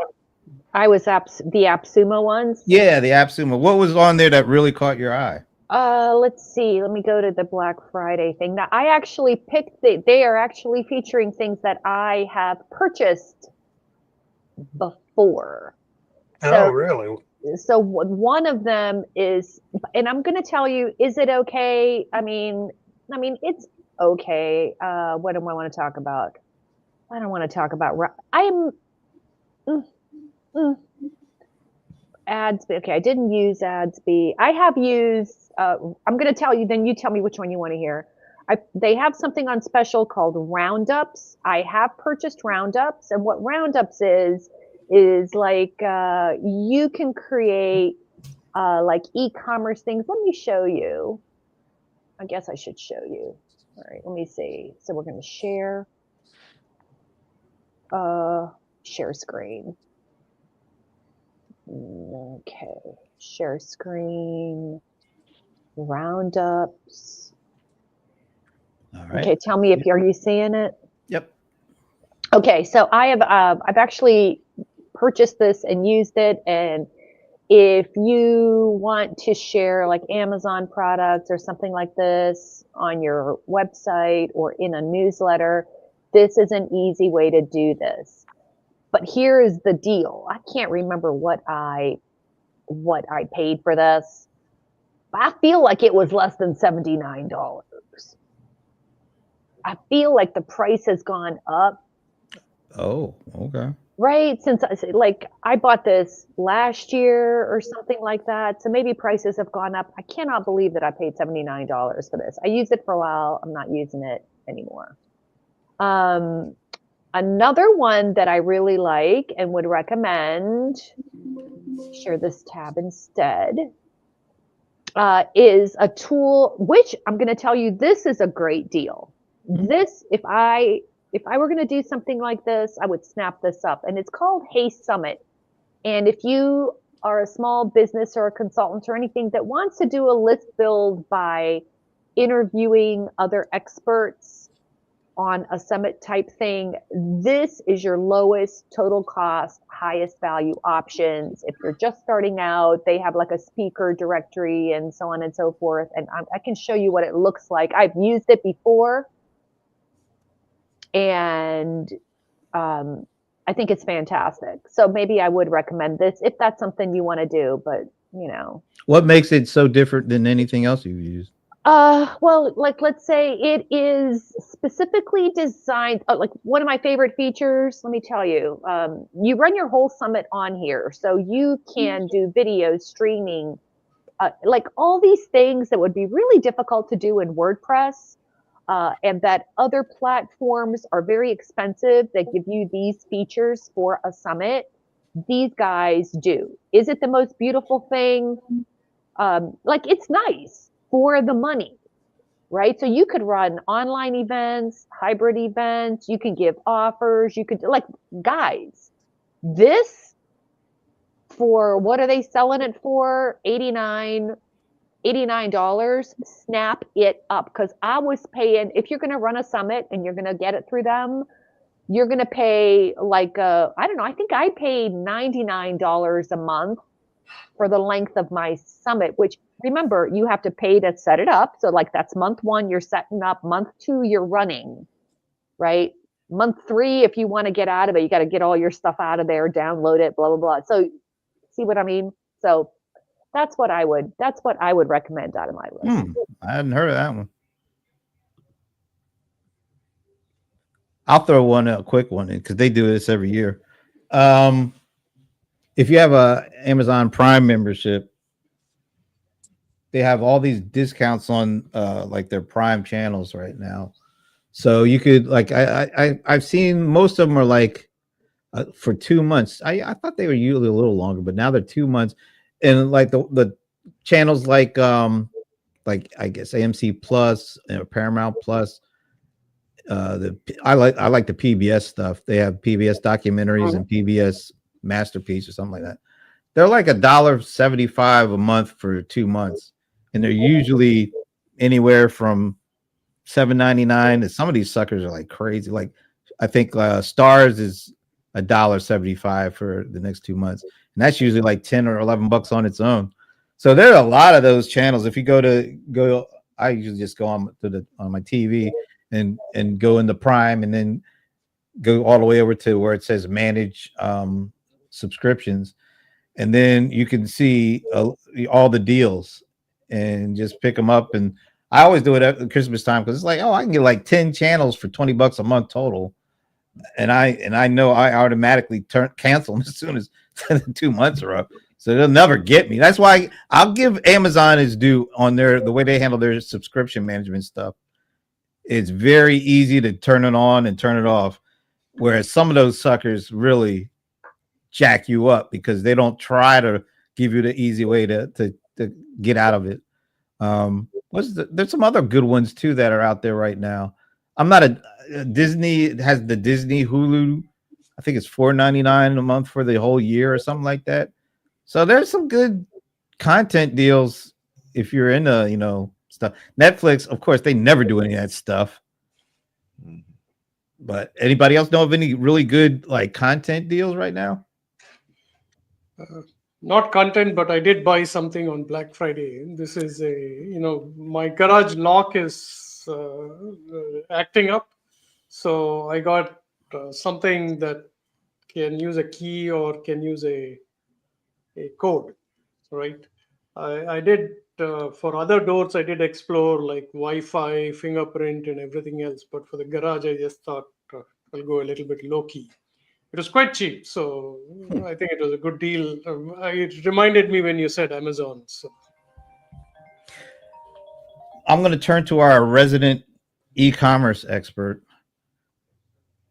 I was the AppSumo ones. Yeah, the AppSumo. What was on there that really caught your eye? Let's see. Let me go to the Black Friday thing. Now, I actually picked they are actually featuring things that I have purchased before. Oh, really? So one of them is, and I'm going to tell you, is it okay? I mean, it's okay. What do I want to talk about? I don't want to talk about. Adsby. Okay, I didn't use Adsby. I have used. I'm going to tell you. Then you tell me which one you want to hear. They have something on special called Roundups. I have purchased Roundups, and what Roundups is like you can create like e-commerce things. Let me show you. I guess I should show you. All right, let me see. So we're going to share screen. Okay. Share screen. Roundups. All right. Okay, tell me if are you seeing it? Yep. Okay, so I've actually purchased this and used it, and if you want to share like Amazon products or something like this on your website or in a newsletter, this is an easy way to do this. But here is the deal. I can't remember what I paid for this. I feel like it was less than $79. I feel like the price has gone up. Oh, okay. Right, since I bought this last year or something like that, so maybe prices have gone up. I cannot believe that I paid $79 for this. I used it for a while. I'm not using it anymore. Another one that I really like and would recommend, share this tab instead, is a tool, which I'm going to tell you, this is a great deal. This, if I were going to do something like this, I would snap this up, and it's called Hey Summit. And if you are a small business or a consultant or anything that wants to do a list build by interviewing other experts on a summit type thing, this is your lowest total cost, highest value options. If you're just starting out, they have like a speaker directory and so on and so forth. And I can show you what it looks like. I've used it before, and I think it's fantastic. So maybe I would recommend this if that's something you want to do, but What makes it so different than anything else you've used? Well, like let's say it is specifically designed, like one of my favorite features, let me tell you, you run your whole summit on here. So you can do videos, streaming, like all these things that would be really difficult to do in WordPress. And that other platforms are very expensive that give you these features for a summit. These guys do. Is it the most beautiful thing? Like it's nice for the money, right? So you could run online events, hybrid events, you can give offers, you could like, guys, this for what are they selling it for? $89, snap it up, because I was paying, if you're going to run a summit and you're going to get it through them, you're going to pay like, I don't know, I think I paid $99 a month for the length of my summit, which remember, you have to pay to set it up. So like that's month 1, you're setting up, month 2, you're running, right? Month 3, if you want to get out of it, you got to get all your stuff out of there, download it, blah, blah, blah. So see what I mean? So that's what I would recommend out of my list. I hadn't heard of that one. I'll throw a quick one in because they do this every year. If you have a Amazon Prime membership, they have all these discounts on like their Prime channels right now. So you could like I've seen most of them are like for 2 months. I thought they were usually a little longer, but now they're 2 months, and like the channels like I guess AMC Plus and Paramount Plus. I like the PBS stuff. They have PBS documentaries and PBS Masterpiece or something like that. They're like $1.75 a month for 2 months, and they're usually anywhere from $7.99 to some of these suckers are like crazy. Like I think Stars is $1.75 for the next 2 months, and that's usually like 10 or 11 bucks on its own. So there are a lot of those channels. If you go, I usually just go on my TV and go into Prime and then go all the way over to where it says manage subscriptions, and then you can see all the deals and just pick them up. And I always do it at Christmas time because it's like, oh, I can get like 10 channels for $20 a month total, and I know I automatically cancel them as soon as 2 months are up, so they'll never get me. That's why I'll give Amazon its due on the way they handle their subscription management stuff. It's very easy to turn it on and turn it off, whereas some of those suckers really jack you up because they don't try to give you the easy way to get out of it. There's some other good ones too that are out there right now. I'm not a Disney. It has the Disney Hulu. I think it's $4.99 a month for the whole year or something like that. So there's some good content deals, if you're into, stuff, Netflix, of course, they never do any of that stuff. But anybody else know of any really good like content deals right now? Not content, but I did buy something on Black Friday. This is my garage lock is acting up. So I got something that can use a key or can use a code, right? I did, for other doors, I did explore like Wi-Fi, fingerprint, and everything else. But for the garage, I just thought I'll go a little bit low key. It was quite cheap, so I think it was a good deal. It reminded me when you said Amazon. So I'm going to turn to our resident e-commerce expert.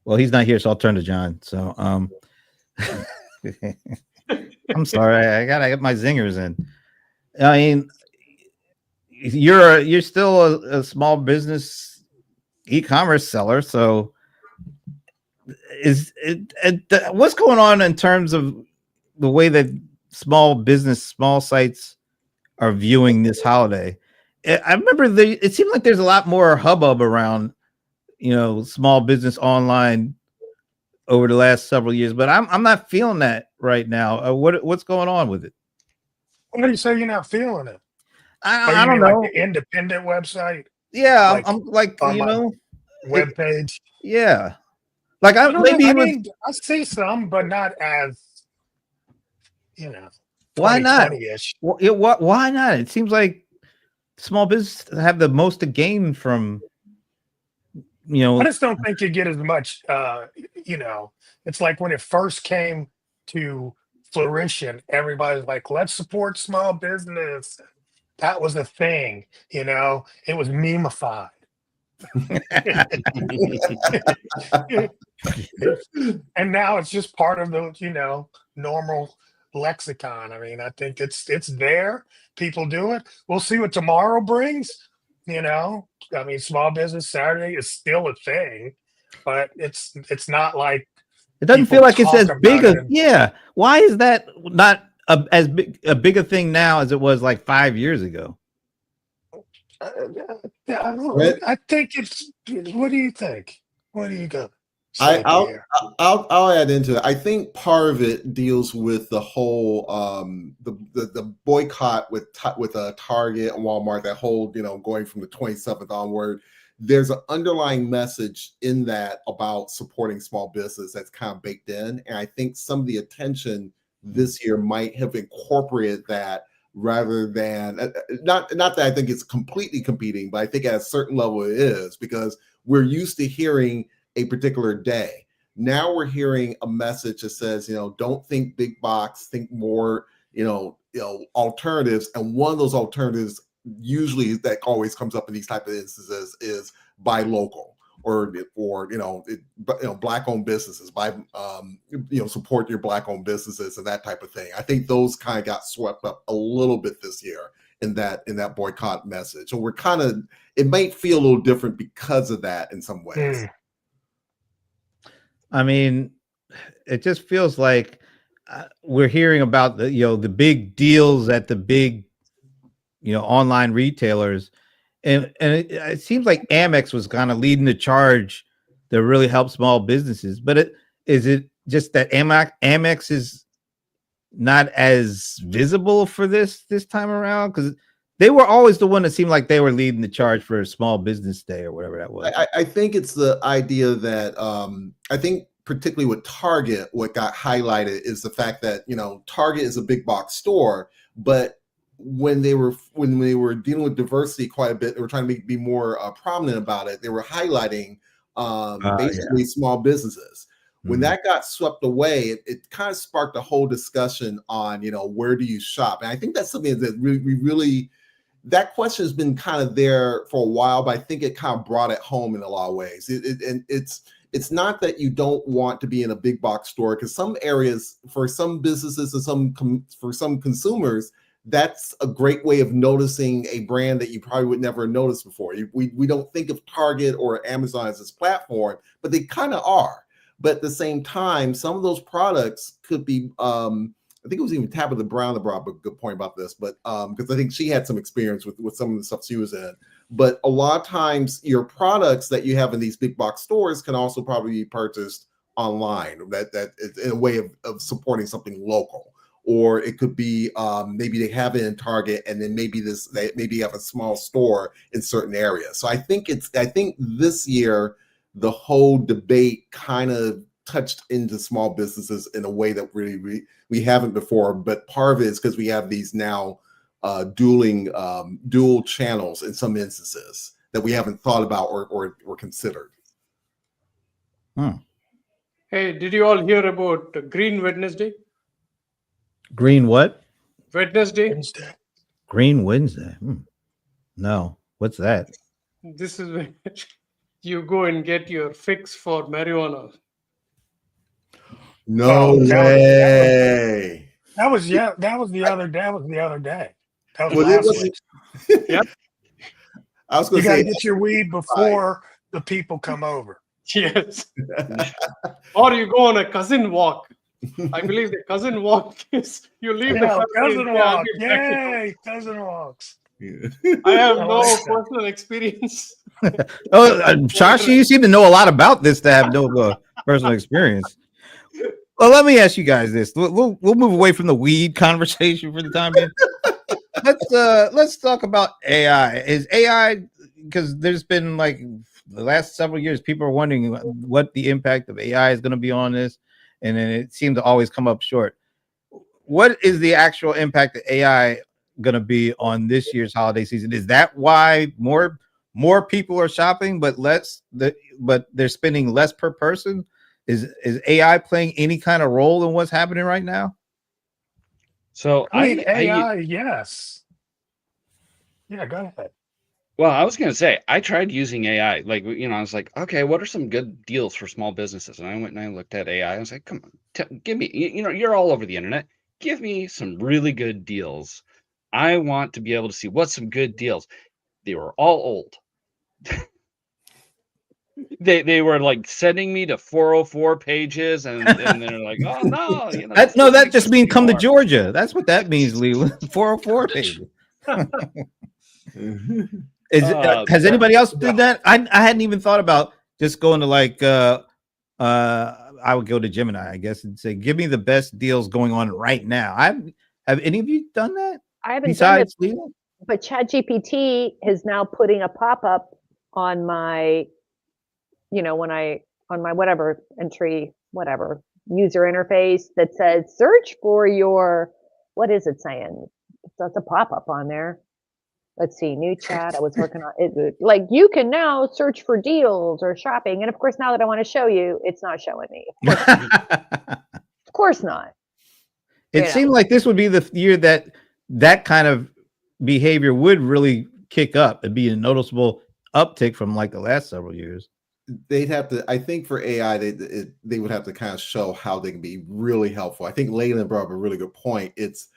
Well, he's not here, so I'll turn to John. So, I'm sorry, I gotta get my zingers in. I mean, you're still a small business e-commerce seller, so what's going on in terms of the way that small sites are viewing this holiday? I remember it seemed like there's a lot more hubbub around, small business online over the last several years, but I'm not feeling that right now. What's going on with it? What do you say you're not feeling it? I don't know. Like the independent website? Yeah, like, I'm like, web page. Yeah. Like I see some, but not as, 20, why not? 20-ish. Why not? It seems like small business have the most to gain from, I just don't think you get as much, it's like when it first came to fruition, everybody's like, let's support small business. That was a thing, it was memeified. And now it's just part of the, normal lexicon. I mean, I think it's there. People do it. We'll see what tomorrow brings. I mean, Small Business Saturday is still a thing, but it's not like it doesn't feel like it's as big a Why is that not as big a bigger thing now as it was like 5 years ago? I think it's. What do you think? What do you got? I'll add into it. I think part of it deals with the whole the boycott with Target and Walmart. That whole going from the 27th onward. There's an underlying message in that about supporting small business that's kind of baked in, and I think some of the attention this year might have incorporated that rather than not that I think it's completely competing, but I think at a certain level it is, because we're used to hearing a particular day. Now we're hearing a message that says, don't think big box, think more, alternatives. And one of those alternatives usually that always comes up in these type of instances is buy local or black owned businesses, buy support your black owned businesses and that type of thing. I think those kind of got swept up a little bit this year in that boycott message. So it might feel a little different because of that in some ways. I mean, it just feels like we're hearing about the big deals at the big online retailers, and it seems like Amex was kind of leading the charge to really help small businesses. But is it just that Amex is not as visible for this time around? Because they were always the one that seemed like they were leading the charge for Small Business Day or whatever that was. I think it's the idea that I think particularly with Target, what got highlighted is the fact that Target is a big box store, but when they were dealing with diversity quite a bit, they were trying to be more prominent about it. They were highlighting basically small businesses. When that got swept away, it kind of sparked a whole discussion on where do you shop, and I think that's something that we really that question has been kind of there for a while, but I think it kind of brought it home in a lot of ways. It's not that you don't want to be in a big box store, because some areas for some businesses and for some consumers, that's a great way of noticing a brand that you probably would never notice before. We don't think of Target or Amazon as this platform, but they kind of are. But at the same time, some of those products could be I think it was even Tabitha Brown that brought up a good point about this, but because I think she had some experience with some of the stuff she was in. But a lot of times, your products that you have in these big box stores can also probably be purchased online. That is in a way of supporting something local, or it could be maybe they have it in Target, and then maybe they maybe have a small store in certain areas. So I think this year the whole debate kind of touched into small businesses in a way that really we haven't before. But part of it is because we have these now dual channels in some instances that we haven't thought about or considered. Hey, did you all hear about Green Wednesday? Green what? Wednesday. Wednesday. Green Wednesday. No, what's that? This is when you go and get your fix for marijuana. No Oh, way. That was the other day. That was Well, it last wasn't- week. Yep. I was You going got to to say get your weed before the people come over. Yes. Or you go on a cousin walk. I believe the cousin walk is you leave the Yeah, cousin cousin and I'll walk. be back. Yay, cousin walks. I have I no like that. personal experience. Shashi, you seem to know a lot about this to have no personal experience. Well, let me ask you guys this. We'll move away from the weed conversation for the time being. Let's talk about AI. Is AI, because there's been like the last several years, people are wondering what the impact of AI is going to be on this, and then it seems to always come up short. What is the actual impact of AI going to be on this year's holiday season? Is that why more people are shopping, but they're spending less per person? Is AI playing any kind of role in what's happening right now? So I mean, AI, yes. Yeah, go ahead. well, I was going to say, I tried using AI. Like, I was like, okay, what are some good deals for small businesses? And I went and I looked at AI. I was like, come on, give me, you're all over the internet. Give me some really good deals. I want to be able to see what's some good deals. They were all old. They were like sending me to 404 pages, and they're like, oh no, this doesn't that just exist means come to anymore. Georgia. That's what that means, Leland. 404 pages. Has anybody else did that? I hadn't even thought about just going to like I would go to Gemini, I guess, and say, give me the best deals going on right now. Have any of you done that? I haven't Besides done it, Leland? but ChatGPT is now putting a pop-up on my, on my whatever entry, whatever user interface that says search for your, what is it saying? That's a pop-up on there. Let's see, new chat. I was working on it. Like you can now search for deals or shopping. And of course, now that I want to show you, it's not showing me. Of course not. It seemed like this would be the year that kind of behavior would really kick up and be a noticeable uptick from like the last several years. They'd have to, I think for AI, they would have to kind of show how they can be really helpful. I think Leyland brought up a really good point. It's,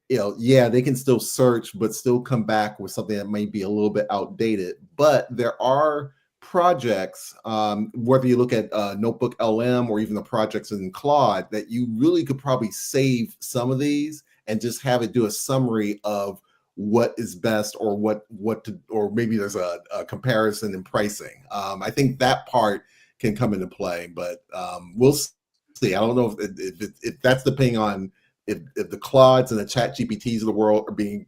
yeah, they can still search, but still come back with something that may be a little bit outdated. But there are projects, whether you look at Notebook LM or even the projects in Claude, that you really could probably save some of these and just have it do a summary of what is best or or maybe there's a comparison in pricing. I think that part can come into play, but we'll see. I don't know if that's depending on if the Claudes and the Chat GPTs of the world are being,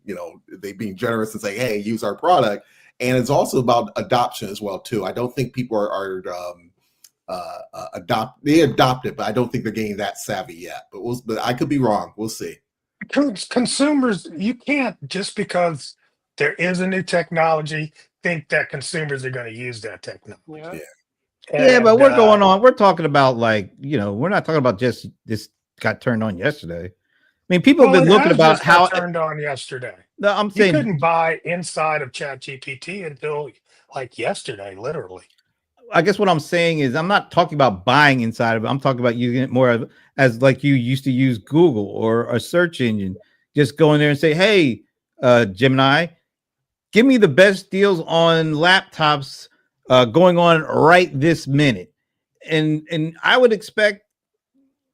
they being generous and saying, hey, use our product. And it's also about adoption as well, too. I don't think people are they adopt it, but I don't think they're getting that savvy yet. But I could be wrong. We'll see. Consumers, you can't, just because there is a new technology, think that consumers are going to use that technology. Yeah, but we're talking about like, we're not talking about just this got turned on yesterday. I mean, people have been looking about how it turned on yesterday. No, I'm saying you couldn't buy inside of ChatGPT until like yesterday, literally. I guess what I'm saying is I'm not talking about buying inside of it. I'm talking about using it more as like you used to use Google or a search engine. Just go in there and say, hey, Gemini, give me the best deals on laptops going on right this minute. And I would expect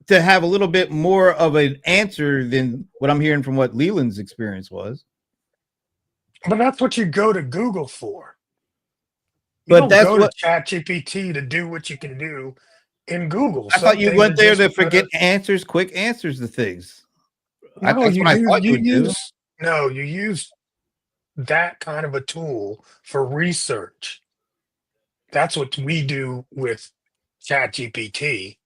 to have a little bit more of an answer than what I'm hearing from what Leland's experience was. But that's what you go to Google for. You But don't that's go to what ChatGPT to do what you can do in Google. I thought Some you things went are there just to forget better. answers, quick answers to things. No, That's you what I do. thought you You would do. use no. You use that kind of a tool for research. That's what we do with ChatGPT.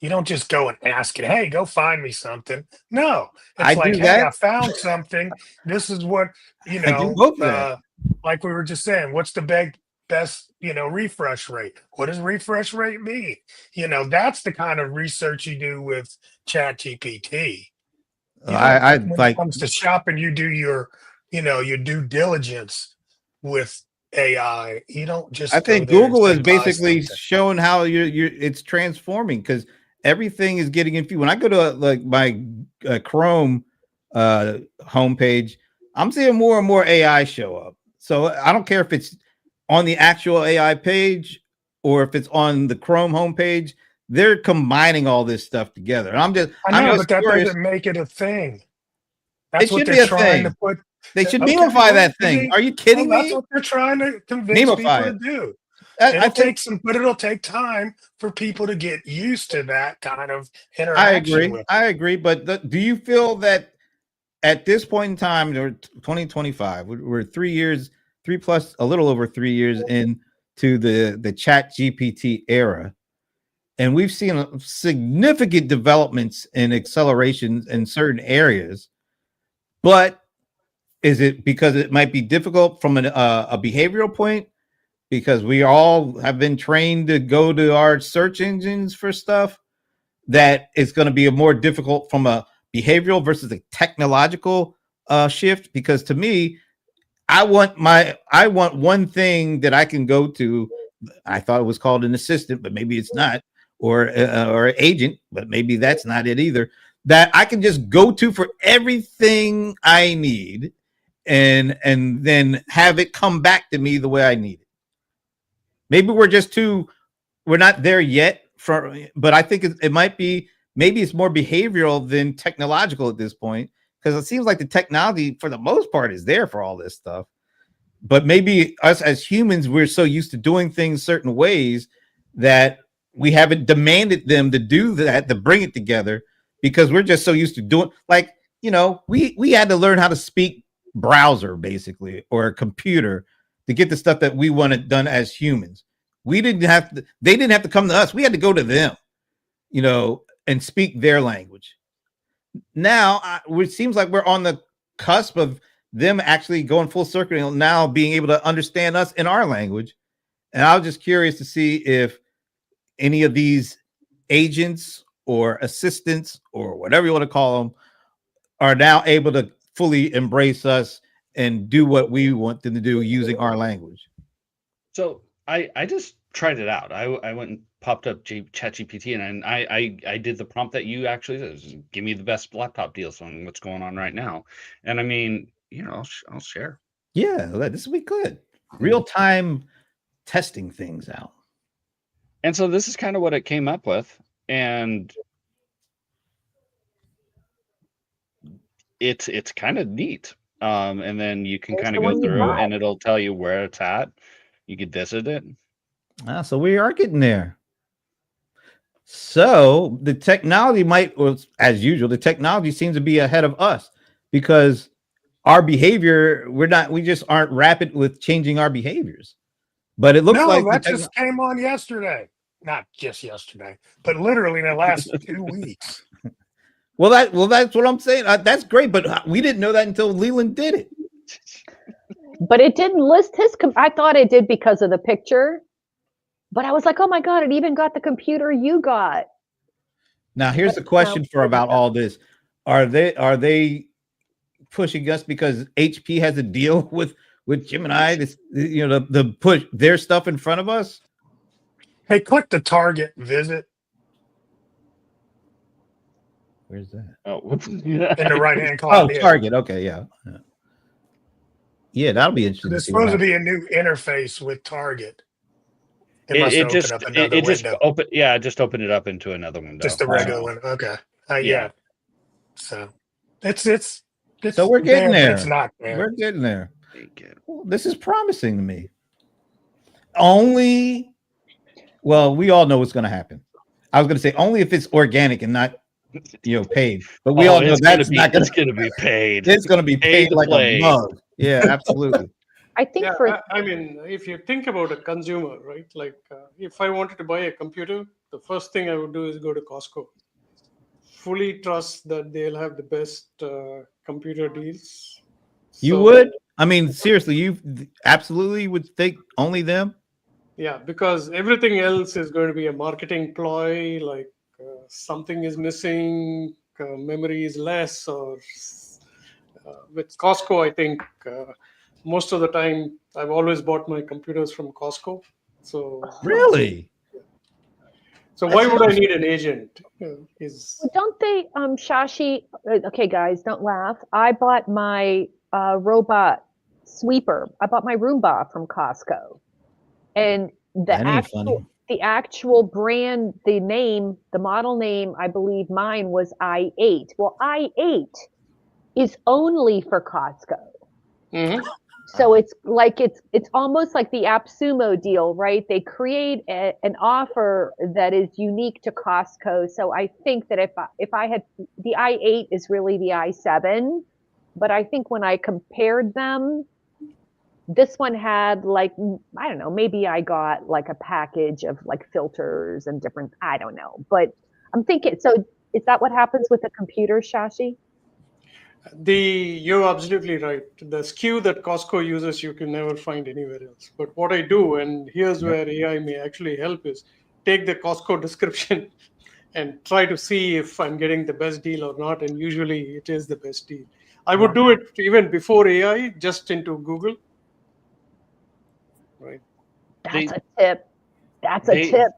You don't just go and ask it, hey, go find me something. No, I it's like, do hey, that. I found something. This is what, I do both of that. like we were just saying, what's the best, refresh rate? What does refresh rate mean? That's the kind of research you do with ChatGPT. You don't, I when it like. comes to shopping, you do your due diligence with AI. You don't I just go think there and Google say, is buy basically something. showing how it's transforming because everything is getting infused. When I go to like my Chrome homepage, I'm seeing more and more AI show up. So I don't care if it's on the actual AI page or if it's on the Chrome homepage. They're combining all this stuff together. And I I'm know, just but that curious. doesn't make it a thing. It That's what should they're be a trying to thing. put. They should Okay, memify well, that thing. Are you kidding that's me? what they're trying to convince people Memify to it. do. I think It'll take time for people to get used to that kind of I interaction agree. with. I agree. But do you feel that at this point in time, or 2025, we're 3 years, a little over 3 years into the Chat GPT era, and we've seen significant developments and accelerations in certain areas. But is it because it might be difficult from a behavioral point? Because we all have been trained to go to our search engines for stuff that it's going to be a more difficult from a behavioral versus a technological shift. Because to me, I want one thing that I can go to. I thought it was called an assistant, but maybe it's not, or an agent, but maybe that's not it either. That I can just go to for everything I need, and then have it come back to me the way I need it. Maybe we're not there yet but I think it might be, maybe it's more behavioral than technological at this point, because it seems like the technology for the most part is there for all this stuff. But maybe us as humans, we're so used to doing things certain ways that we haven't demanded them to do that, to bring it together, because we're just so used to doing, like, we had to learn how to speak browser basically, or a computer, to get the stuff that we wanted done as humans. They didn't have to come to us. We had to go to them, and speak their language. Now it seems like we're on the cusp of them actually going full circle and now being able to understand us in our language. And I was just curious to see if any of these agents or assistants or whatever you want to call them are now able to fully embrace us and do what we want them to do using our language. So I just tried it out. I went and popped up ChatGPT, and I did the prompt that you actually said, just give me the best laptop deals on what's going on right now. And I mean, I'll share. Yeah, this will be good. Real time testing things out. And so this is kind of what it came up with, and it's kind of neat. And then you can There's kind the of go one you through, bought. and it'll tell you where it's at. You could visit it. So we are getting there. So the technology as usual, the technology seems to be ahead of us, because our behavior, we just aren't rapid with changing our behaviors. But it looks No, like that just came on yesterday. Not just yesterday, but literally in the last 2 weeks. Well, that's what I'm saying. That's great, but we didn't know that until Leland did it. But it didn't list his. I thought it did because of the picture, but I was like, oh my god, it even got the computer you got. Now, here's the question about all this: Are they pushing us because HP has a deal with Gemini? To push their stuff in front of us. Hey, click the Target visit. Where's that? Oh, in the right-hand column. Oh, Target. Okay, yeah. Yeah, that'll be interesting. There's supposed to be a new interface with Target. must It open just up another just window. just open it up into another window. Just the regular one. Okay. Yeah. So it's So we're getting there, but it's there. not there. We're getting there. Well, this is promising to me. Only, well, we all know what's going to happen. I was going to say only if it's organic and not, paid. But we all know that's not going It's going to be paid. It's going to be paid to like play. a mug. Yeah, absolutely. I think Yeah, I mean, if you think about a consumer, right? Like, if I wanted to buy a computer, the first thing I would do is go to Costco. Fully trust that they'll have the best computer deals. You So, would? I mean, seriously, you absolutely would think only them? yeah, because everything else is going to be a marketing ploy, like something is missing, memory is less, or with Costco, I think most of the time I've always bought my computers from Costco. So Really? So That's why would I interesting. need an agent? Is Well, don't they, Shashi? Okay, guys, don't laugh. I bought my robot sweeper. I bought my Roomba from Costco, and That ain't funny. the actual brand, the name, the model name, I believe mine was i8. Well, i8 is only for Costco. Mhm. So it's like it's almost like the AppSumo deal, right? They create an offer that is unique to Costco. So I think that if I had the i8 is really the i7, but I think when I compared them, this one had like, I don't know, maybe I got like a package of like filters and different, I don't know, but I'm thinking, so is that what happens with the computer, Shashi? You're absolutely right. The SKU that Costco uses, you can never find anywhere else. But what I do, and here's Yep. where AI may actually help, is take the Costco description and try to see if I'm getting the best deal or not. And usually it is the best deal. I would do it even before AI, just into Google. Right. That's a tip. That's a they- tip.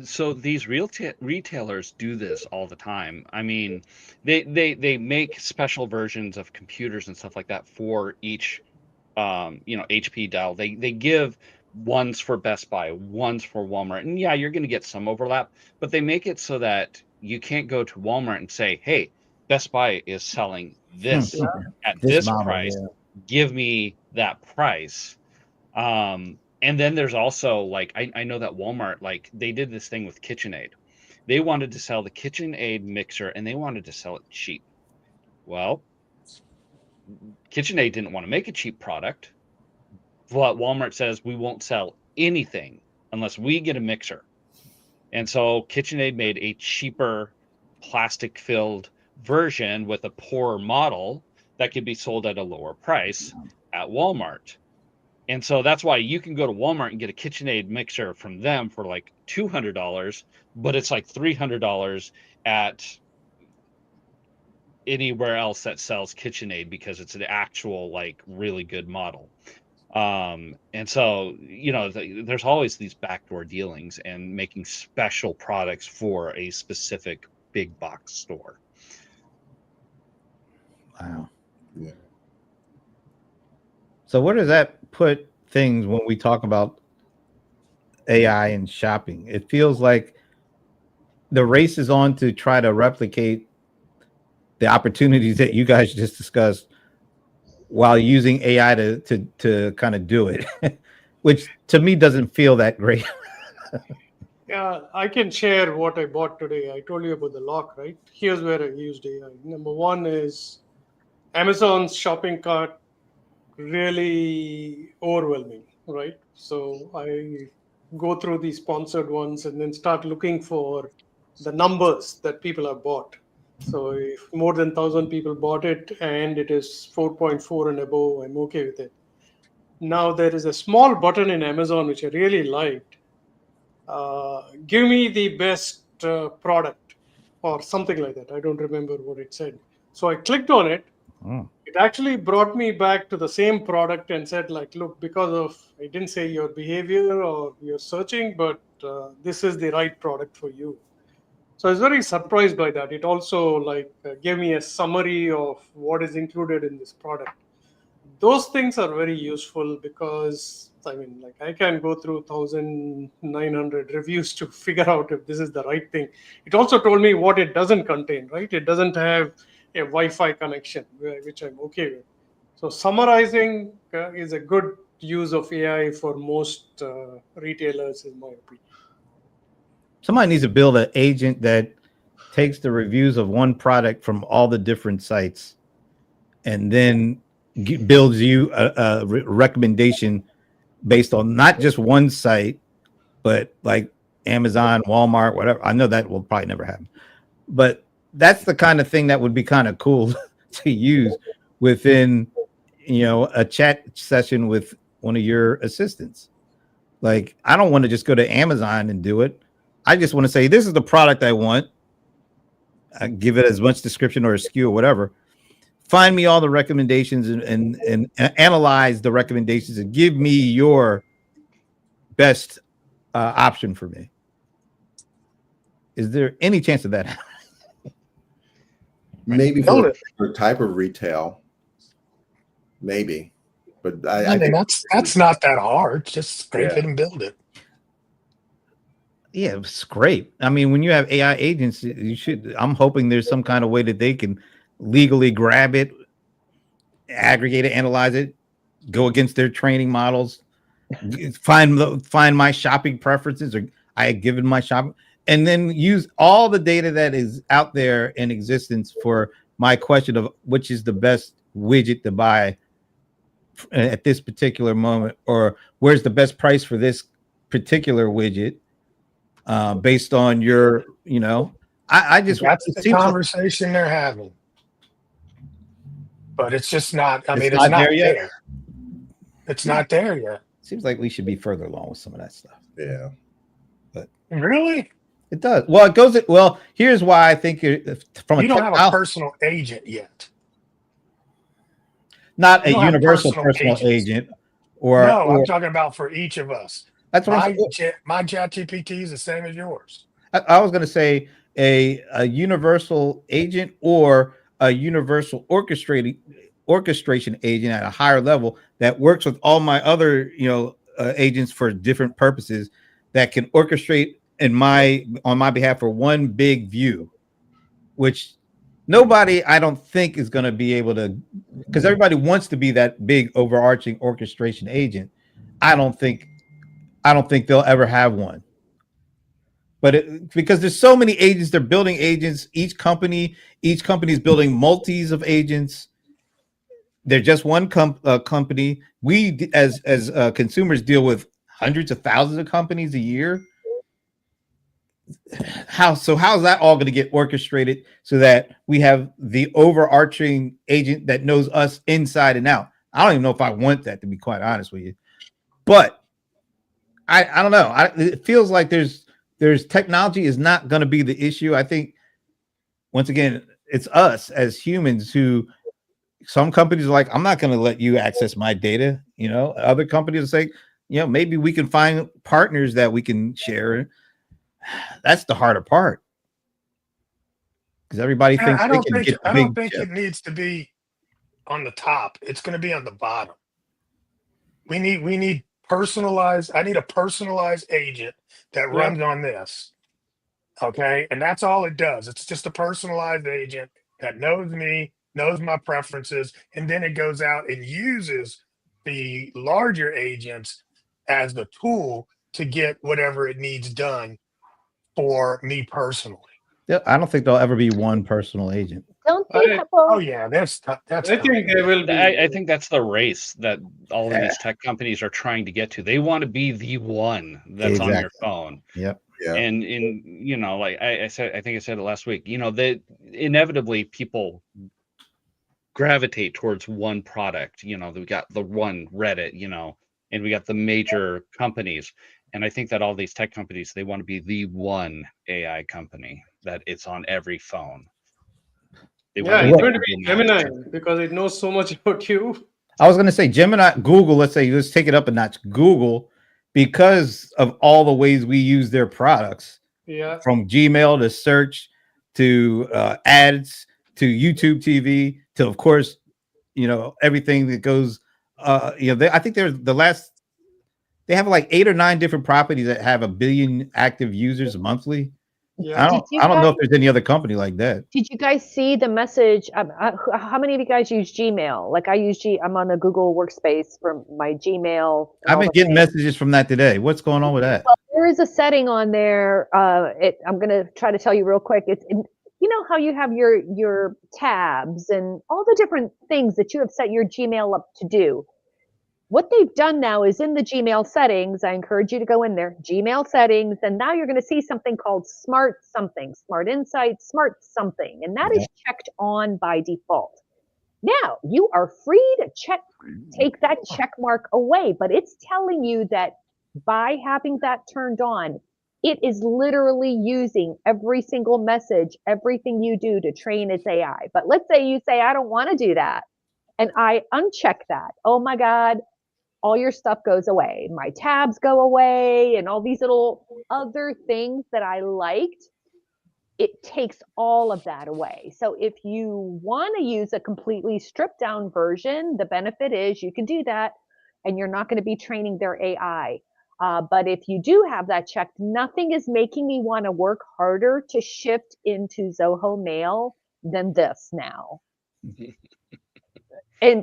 So these retailers do this all the time. I mean, they make special versions of computers and stuff like that for each HP Dell. They give ones for Best Buy, ones for Walmart. And yeah, you're going to get some overlap, but they make it so that you can't go to Walmart and say, "Hey, Best Buy is selling this at this model, price. yeah. Give me that price." And then there's also like I know that Walmart, like they did this thing with KitchenAid. They wanted to sell the KitchenAid mixer and they wanted to sell it cheap. Well, KitchenAid didn't want to make a cheap product, but Walmart says we won't sell anything unless we get a mixer. And so KitchenAid made a cheaper plastic filled version with a poorer model that could be sold at a lower price at Walmart. And so that's why you can go to Walmart and get a KitchenAid mixer from them for like $200, but it's like $300 at anywhere else that sells KitchenAid because it's an actual like really good model. And so there's always these backdoor dealings and making special products for a specific big box store. Wow. Yeah. So where does that put things when we talk about AI and shopping? It feels like the race is on to try to replicate the opportunities that you guys just discussed while using AI to kind of do it, which to me doesn't feel that great. Yeah, I can share what I bought today. I told you about the lock, right? Here's where I used AI. Number one is Amazon's shopping cart really overwhelming, right? So I go through these sponsored ones and then start looking for the numbers that people have bought. So if more than 1,000 people bought it and it is 4.4 and above, I'm okay with it. Now there is a small button in Amazon which I really liked. Give me the best product or something like that. I don't remember what it said. So I clicked on it. It actually brought me back to the same product and said, like, look, because of, I didn't say your behavior or your searching, but this is the right product for you. So I was very surprised by that. It also gave me a summary of what is included in this product. those things are very useful because I mean, like I can go through 1,900 reviews to figure out if this is the right thing. It also told me what it doesn't contain, right? It doesn't have a Wi-Fi connection, which I'm okay with. So summarizing is a good use of AI for most retailers, in my opinion. Somebody needs to build an agent that takes the reviews of one product from all the different sites and then builds you a recommendation based on not just one site, but like Amazon, Walmart, whatever. I know that will probably never happen, but that's the kind of thing that would be kind of cool to use within, a chat session with one of your assistants. Like, I don't want to just go to Amazon and do it. I just want to say, this is the product I want. I give it as much description or a SKU or whatever. Find me all the recommendations and analyze the recommendations and give me your best option for me. Is there any chance of that? Maybe for a particular type of retail, maybe. But I mean, think that's not that hard. Just scrape it and build it. Yeah, scrape. I mean, when you have AI agents, you should. I'm hoping there's some kind of way that they can legally grab it, aggregate it, analyze it, go against their training models, find my shopping preferences, or I had given my shopping, and then use all the data that is out there in existence for my question of which is the best widget to buy at this particular moment, or where's the best price for this particular widget. Based on your, I just that's the conversation they're having, but it's just not. I mean, it's not there yet. It's not there yet. Seems like we should be further along with some of that stuff. Yeah, but really, it does. Well, it goes. Well, here's why I think from you don't have a personal agent yet. Not a universal personal agent, or no, I'm talking about for each of us. That's what my ChatGPT is the same as yours. I was going to say a universal agent or a universal orchestration agent at a higher level that works with all my other agents for different purposes that can orchestrate on my behalf for one big view, which nobody I don't think is going to be able to, because everybody wants to be that big overarching orchestration agent. I don't think they'll ever have one. But because there's so many agents, they're building agents. Each company is building multis of agents. They're just one company. We as consumers deal with hundreds of thousands of companies a year. How's that all going to get orchestrated so that we have the overarching agent that knows us inside and out? I don't even know if I want that, to be quite honest with you. But I don't know. It feels like there's technology is not going to be the issue. I think once again, it's us as humans who some companies are like, I'm not going to let you access my data. Other companies say, maybe we can find partners that we can share. That's the harder part because everybody thinks I don't think it needs to be on the top. It's going to be on the bottom. We need personalized. I need a personalized agent that runs on this. Okay. And that's all it does. It's just a personalized agent that knows me, knows my preferences, and then it goes out and uses the larger agents as the tool to get whatever it needs done for me personally. Yeah, I don't think there'll ever be one personal agent. Don't they have? Oh yeah, that's. I think there will be. I think that's the race that all of these tech companies are trying to get to. They want to be the one that's on your phone. Yep. Yeah. And like I said, I think I said it last week. That inevitably people gravitate towards one product. We got the one Reddit, and we got the major companies. And I think that all these tech companies, they want to be the one AI company that it's on every phone. It's going to be Gemini because it knows so much about you. I was going to say Gemini, Google, let's take it up a notch. Google, because of all the ways we use their products, from Gmail to search to ads to YouTube TV to, of course, everything that goes I think there's they have like 8 or 9 different properties that have 1 billion active users monthly. Yeah. I don't know if there's any other company like that. Did you guys see the message? How many of you guys use Gmail? Like I'm on the Google Workspace for my Gmail. I've been getting messages from that today. What's going on with that? Well, there is a setting on there. I'm going to try to tell you real quick. You know how you have your tabs and all the different things that you have set your Gmail up to do. What they've done now is in the Gmail settings, I encourage you to go in there, Gmail settings, and now you're going to see something called smart something, smart insights, smart something, and that is checked on by default. Now, you are free to take that check mark away, but it's telling you that by having that turned on, it is literally using every single message, everything you do to train its AI. But let's say you say, I don't want to do that, and I uncheck that. Oh my God, all your stuff goes away. My tabs go away and all these little other things that I liked. It takes all of that away. So if you want to use a completely stripped down version, the benefit is you can do that and you're not going to be training their AI. But if you do have that checked, nothing is making me want to work harder to shift into Zoho Mail than this now.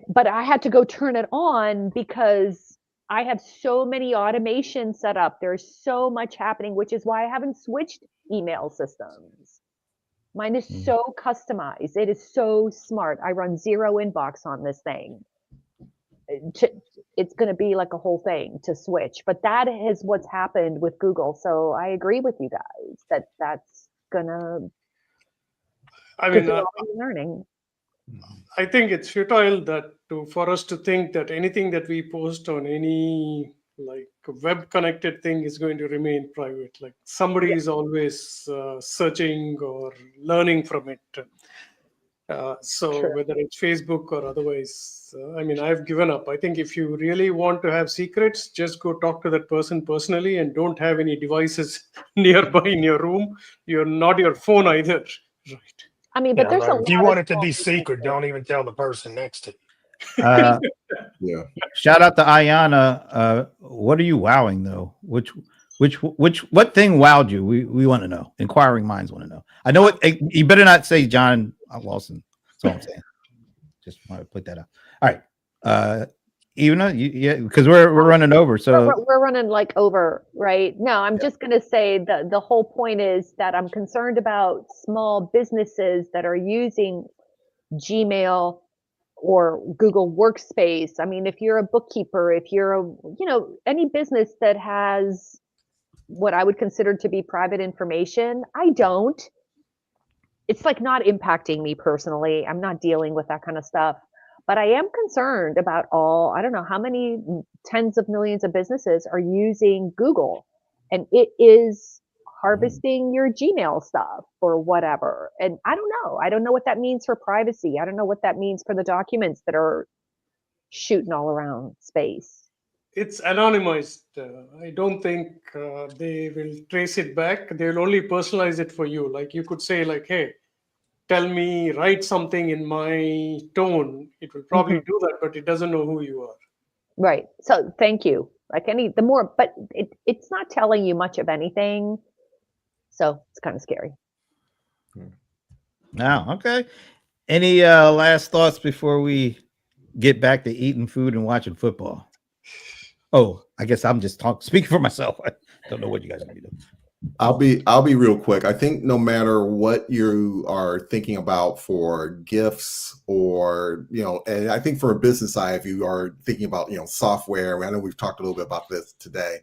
But I had to go turn it on because I have so many automations set up. There's so much happening, which is why I haven't switched email systems. Mine is so customized. It is so smart. I run 0 inbox on this thing. It's going to be like a whole thing to switch, but that is what's happened with Google. So I agree with you guys that that's gonna. I mean, learning. I think it's futile for us to think that anything that we post on any like web connected thing is going to remain private. Like somebody is always searching or learning from it. So True. whether it's Facebook or otherwise, I mean, I've given up. I think if you really want to have secrets, just go talk to that person personally and don't have any devices nearby in your room. You're not your phone either, right? I mean, but Yeah, there's a like, if you lot want of it to small be secret, businesses. don't even tell the person next to you. Yeah. Shout out to Ayana. What are you wowing though? What thing wowed you? We want to know. Inquiring minds want to know. I know it. You better not say John Lawson. That's all I'm saying. Just want to put that out. All right. Even yeah, because we're running over. So we're running like over, right? No, I'm just going to say the whole point is that I'm concerned about small businesses that are using Gmail or Google Workspace. I mean, if you're a bookkeeper, if you're any business that has what I would consider to be private information, I don't. It's like not impacting me personally. I'm not dealing with that kind of stuff. But I am concerned about I don't know how many tens of millions of businesses are using Google, and it is harvesting your Gmail stuff or whatever. And I don't know. I don't know what that means for privacy. I don't know what that means for the documents that are shooting all around space. It's anonymized. I don't think they will trace it back. They will only personalize it for you. Like you could say, like, "Hey, write something in my tone." It will probably do that, but it doesn't know who you are. Right. So thank you. Like but it's not telling you much of anything. So it's kind of scary. now, okay. Any last thoughts before we get back to eating food and watching football? Oh, I guess I'm just speaking for myself. I don't know what you guys are gonna do. I'll be real quick. I think no matter what you are thinking about for gifts or, and I think for a business side, if you are thinking about, software, I know we've talked a little bit about this today.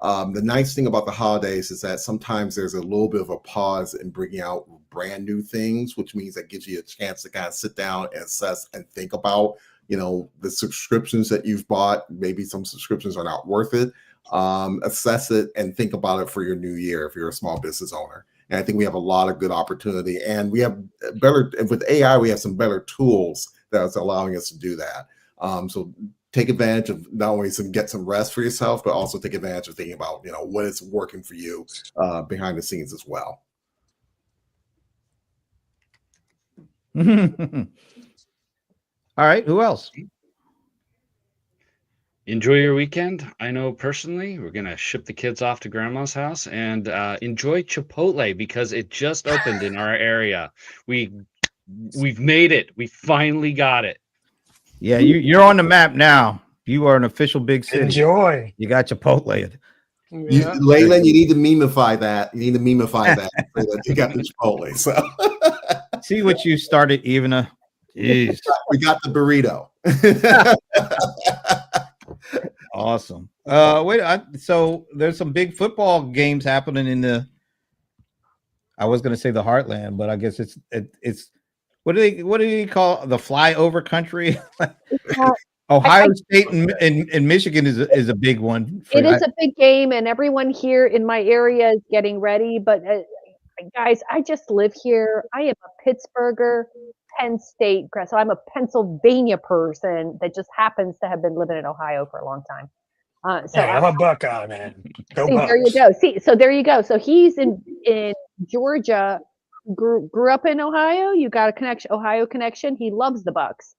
The nice thing about the holidays is that sometimes there's a little bit of a pause in bringing out brand new things, which means that gives you a chance to kind of sit down and assess and think about, the subscriptions that you've bought. Maybe some subscriptions are not worth it. Assess it and think about it for your new year if you're a small business owner. And I think we have a lot of good opportunity, and we have with AI, we have some better tools that's allowing us to do that. So take advantage of not only get some rest for yourself, but also take advantage of thinking about, what is working for you behind the scenes as well. All right. Who else? enjoy your weekend. I know personally we're gonna ship the kids off to grandma's house and enjoy Chipotle because it just opened in our area. We've made it. We finally got it. Yeah, you're on the map now. You are an official big city. Enjoy. You got Chipotle. Yeah. Leyland, you need to memify that. You need to memify that. So that you got the Chipotle. So See what you started, Ivana. Jeez. we got the burrito. Awesome. So there's some big football games happening in the. I was going to say the Heartland, but I guess it's what do they call the flyover country? Ohio State and Michigan is a big one. It is a big game, and everyone here in my area is getting ready. But guys, I just live here. I am a Pittsburgher, Penn State grad, so I'm a Pennsylvania person that just happens to have been living in Ohio for a long time. So I'm a Buckeye, man. Go see, Bucks. there you go. See, so there you go. So he's in Georgia, grew up in Ohio. You got a connection, Ohio connection. He loves the Bucks.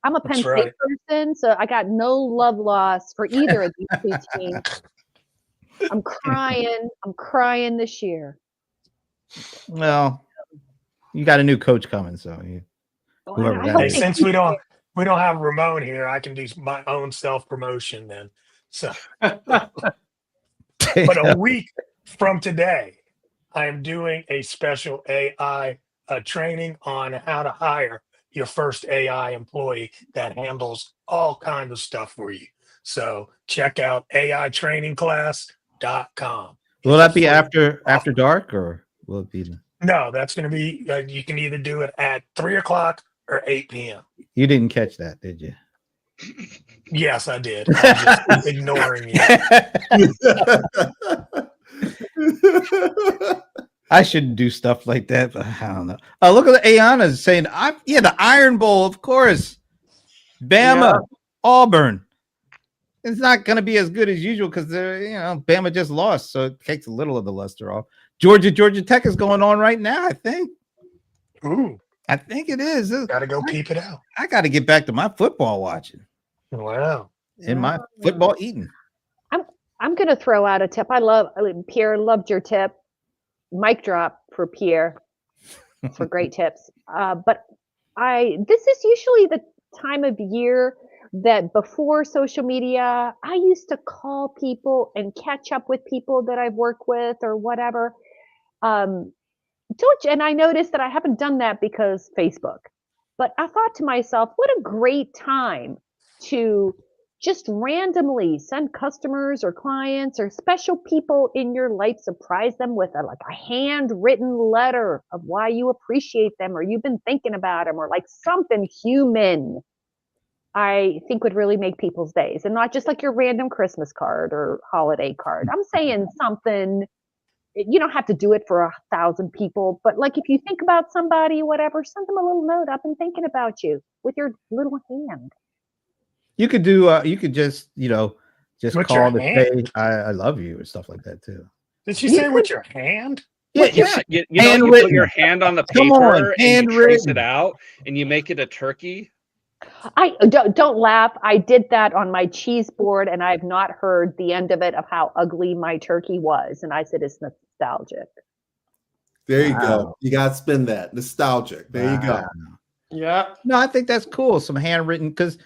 I'm a Penn State person, so I got no love lost for either of these two teams. I'm crying this year. Well, you got a new coach coming, so whoever that Hey, is. since we don't have Ramon here, I can do my own self promotion then. So, but a week from today, I am doing a special AI training on how to hire your first AI employee that handles all kinds of stuff for you. So check out AItrainingclass.com. Will that be after dark, or will it be? No, that's going to be, you can either do it at 3:00 or 8 p.m. You didn't catch that, did you? Yes, I did. I'm just ignoring you. I shouldn't do stuff like that, but I don't know. Oh, look at the Ayana saying, the Iron Bowl, of course. Bama, Auburn. It's not going to be as good as usual because Bama just lost, so it takes a little of the luster off. Georgia Tech is going on right now, I think. Ooh, I think it is. Gotta go peep it out. I got to get back to my football watching. Wow. And my football eating. I'm going to throw out a tip. Pierre loved your tip. Mic drop for Pierre for great tips. But this is usually the time of year that before social media, I used to call people and catch up with people that I've worked with or whatever. And I noticed that I haven't done that because Facebook. But I thought to myself, what a great time to just randomly send customers or clients or special people in your life, surprise them with a handwritten letter of why you appreciate them or you've been thinking about them or like something human. I think would really make people's days, and not just like your random Christmas card or holiday card. I'm saying something. You don't have to do it for 1,000 people, but like if you think about somebody, whatever, send them a little note. I've been thinking about you with your little hand. You could do. You could just just with call to hand? say I love you or stuff like that too. Did she say with your hand? You put your hand on the paper and you trace it out and you make it a turkey. I don't laugh. I did that on my cheese board, and I've not heard the end of it of how ugly my turkey was. And I said it's nostalgic. There you go. You got to spin that nostalgic. There you go. Yeah. No, I think that's cool. Some handwritten, because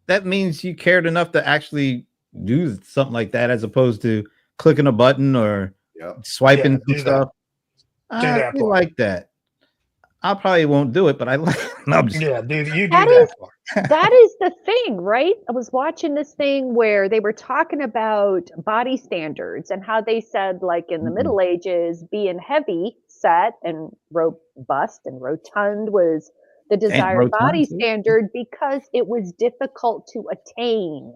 that means you cared enough to actually do something like that, as opposed to clicking a button or swiping some stuff. I like that. I probably won't do it, but I like. No, dude, you do that is the thing, right? I was watching this thing where they were talking about body standards and how they said, like in the Middle Ages, being heavy set and robust and rotund was the desired body standard because it was difficult to attain,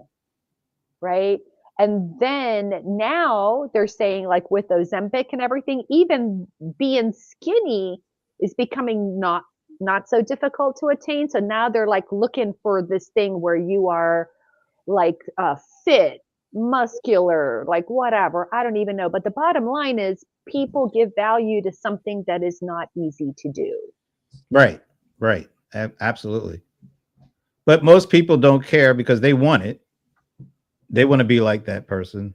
right? And then now they're saying, like with Ozempic and everything, even being skinny is becoming not so difficult to attain. So now they're like looking for this thing where you are like fit, muscular, like whatever. I don't even know. But the bottom line is people give value to something that is not easy to do. Right. Absolutely. But most people don't care because they want it. They want to be like that person.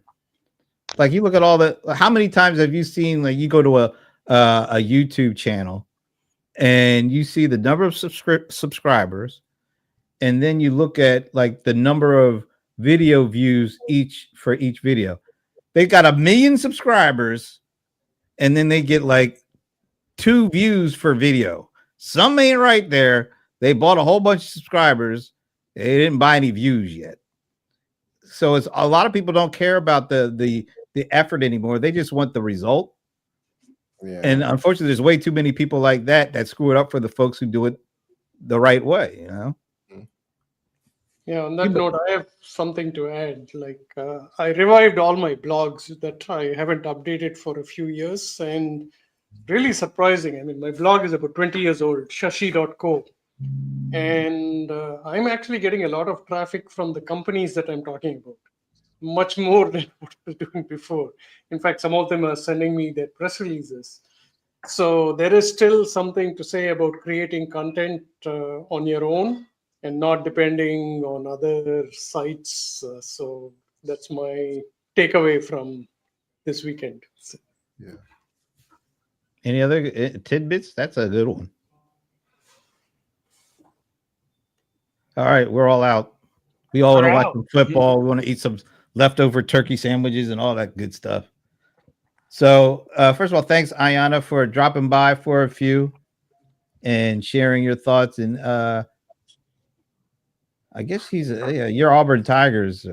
Like you look at all the. How many times have you seen like you go to a YouTube channel and you see the number of subscribers, and then you look at like the number of video views for each video. They got 1 million subscribers, and then they get like 2 views for video. Some ain't right there. They bought a whole bunch of subscribers. They didn't buy any views yet. So it's a lot of people don't care about the effort anymore. They just want the result. Yeah. And unfortunately, there's way too many people like that screw it up for the folks who do it the right way, you know? Yeah, on that note, I have something to add. Like, I revived all my blogs that I haven't updated for a few years, and really surprising. I mean, my blog is about 20 years old, shashi.co. And I'm actually getting a lot of traffic from the companies that I'm talking about, much more than what I was doing before. In fact, some of them are sending me their press releases. So there is still something to say about creating content on your own and not depending on other sites. So that's my takeaway from this weekend. Yeah. Any other tidbits? That's a good one. All right, we're all out. We all want to watch some football. We want to eat some leftover turkey sandwiches and all that good stuff. So, first of all, thanks, Ayana, for dropping by for a few and sharing your thoughts. And I guess your Auburn Tigers.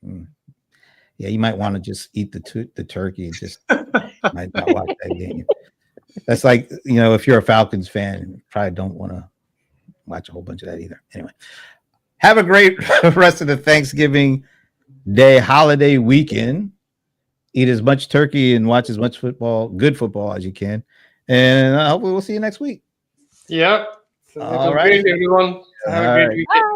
Yeah, you might want to just eat the turkey and just might not watch that game. That's like, if you're a Falcons fan, you probably don't want to watch a whole bunch of that either. Anyway, have a great rest of the Thanksgiving Day holiday weekend. Eat as much turkey and watch as much good football as you can. And hopefully we'll see you next week. Yeah. So All right, great, everyone. Have a great weekend.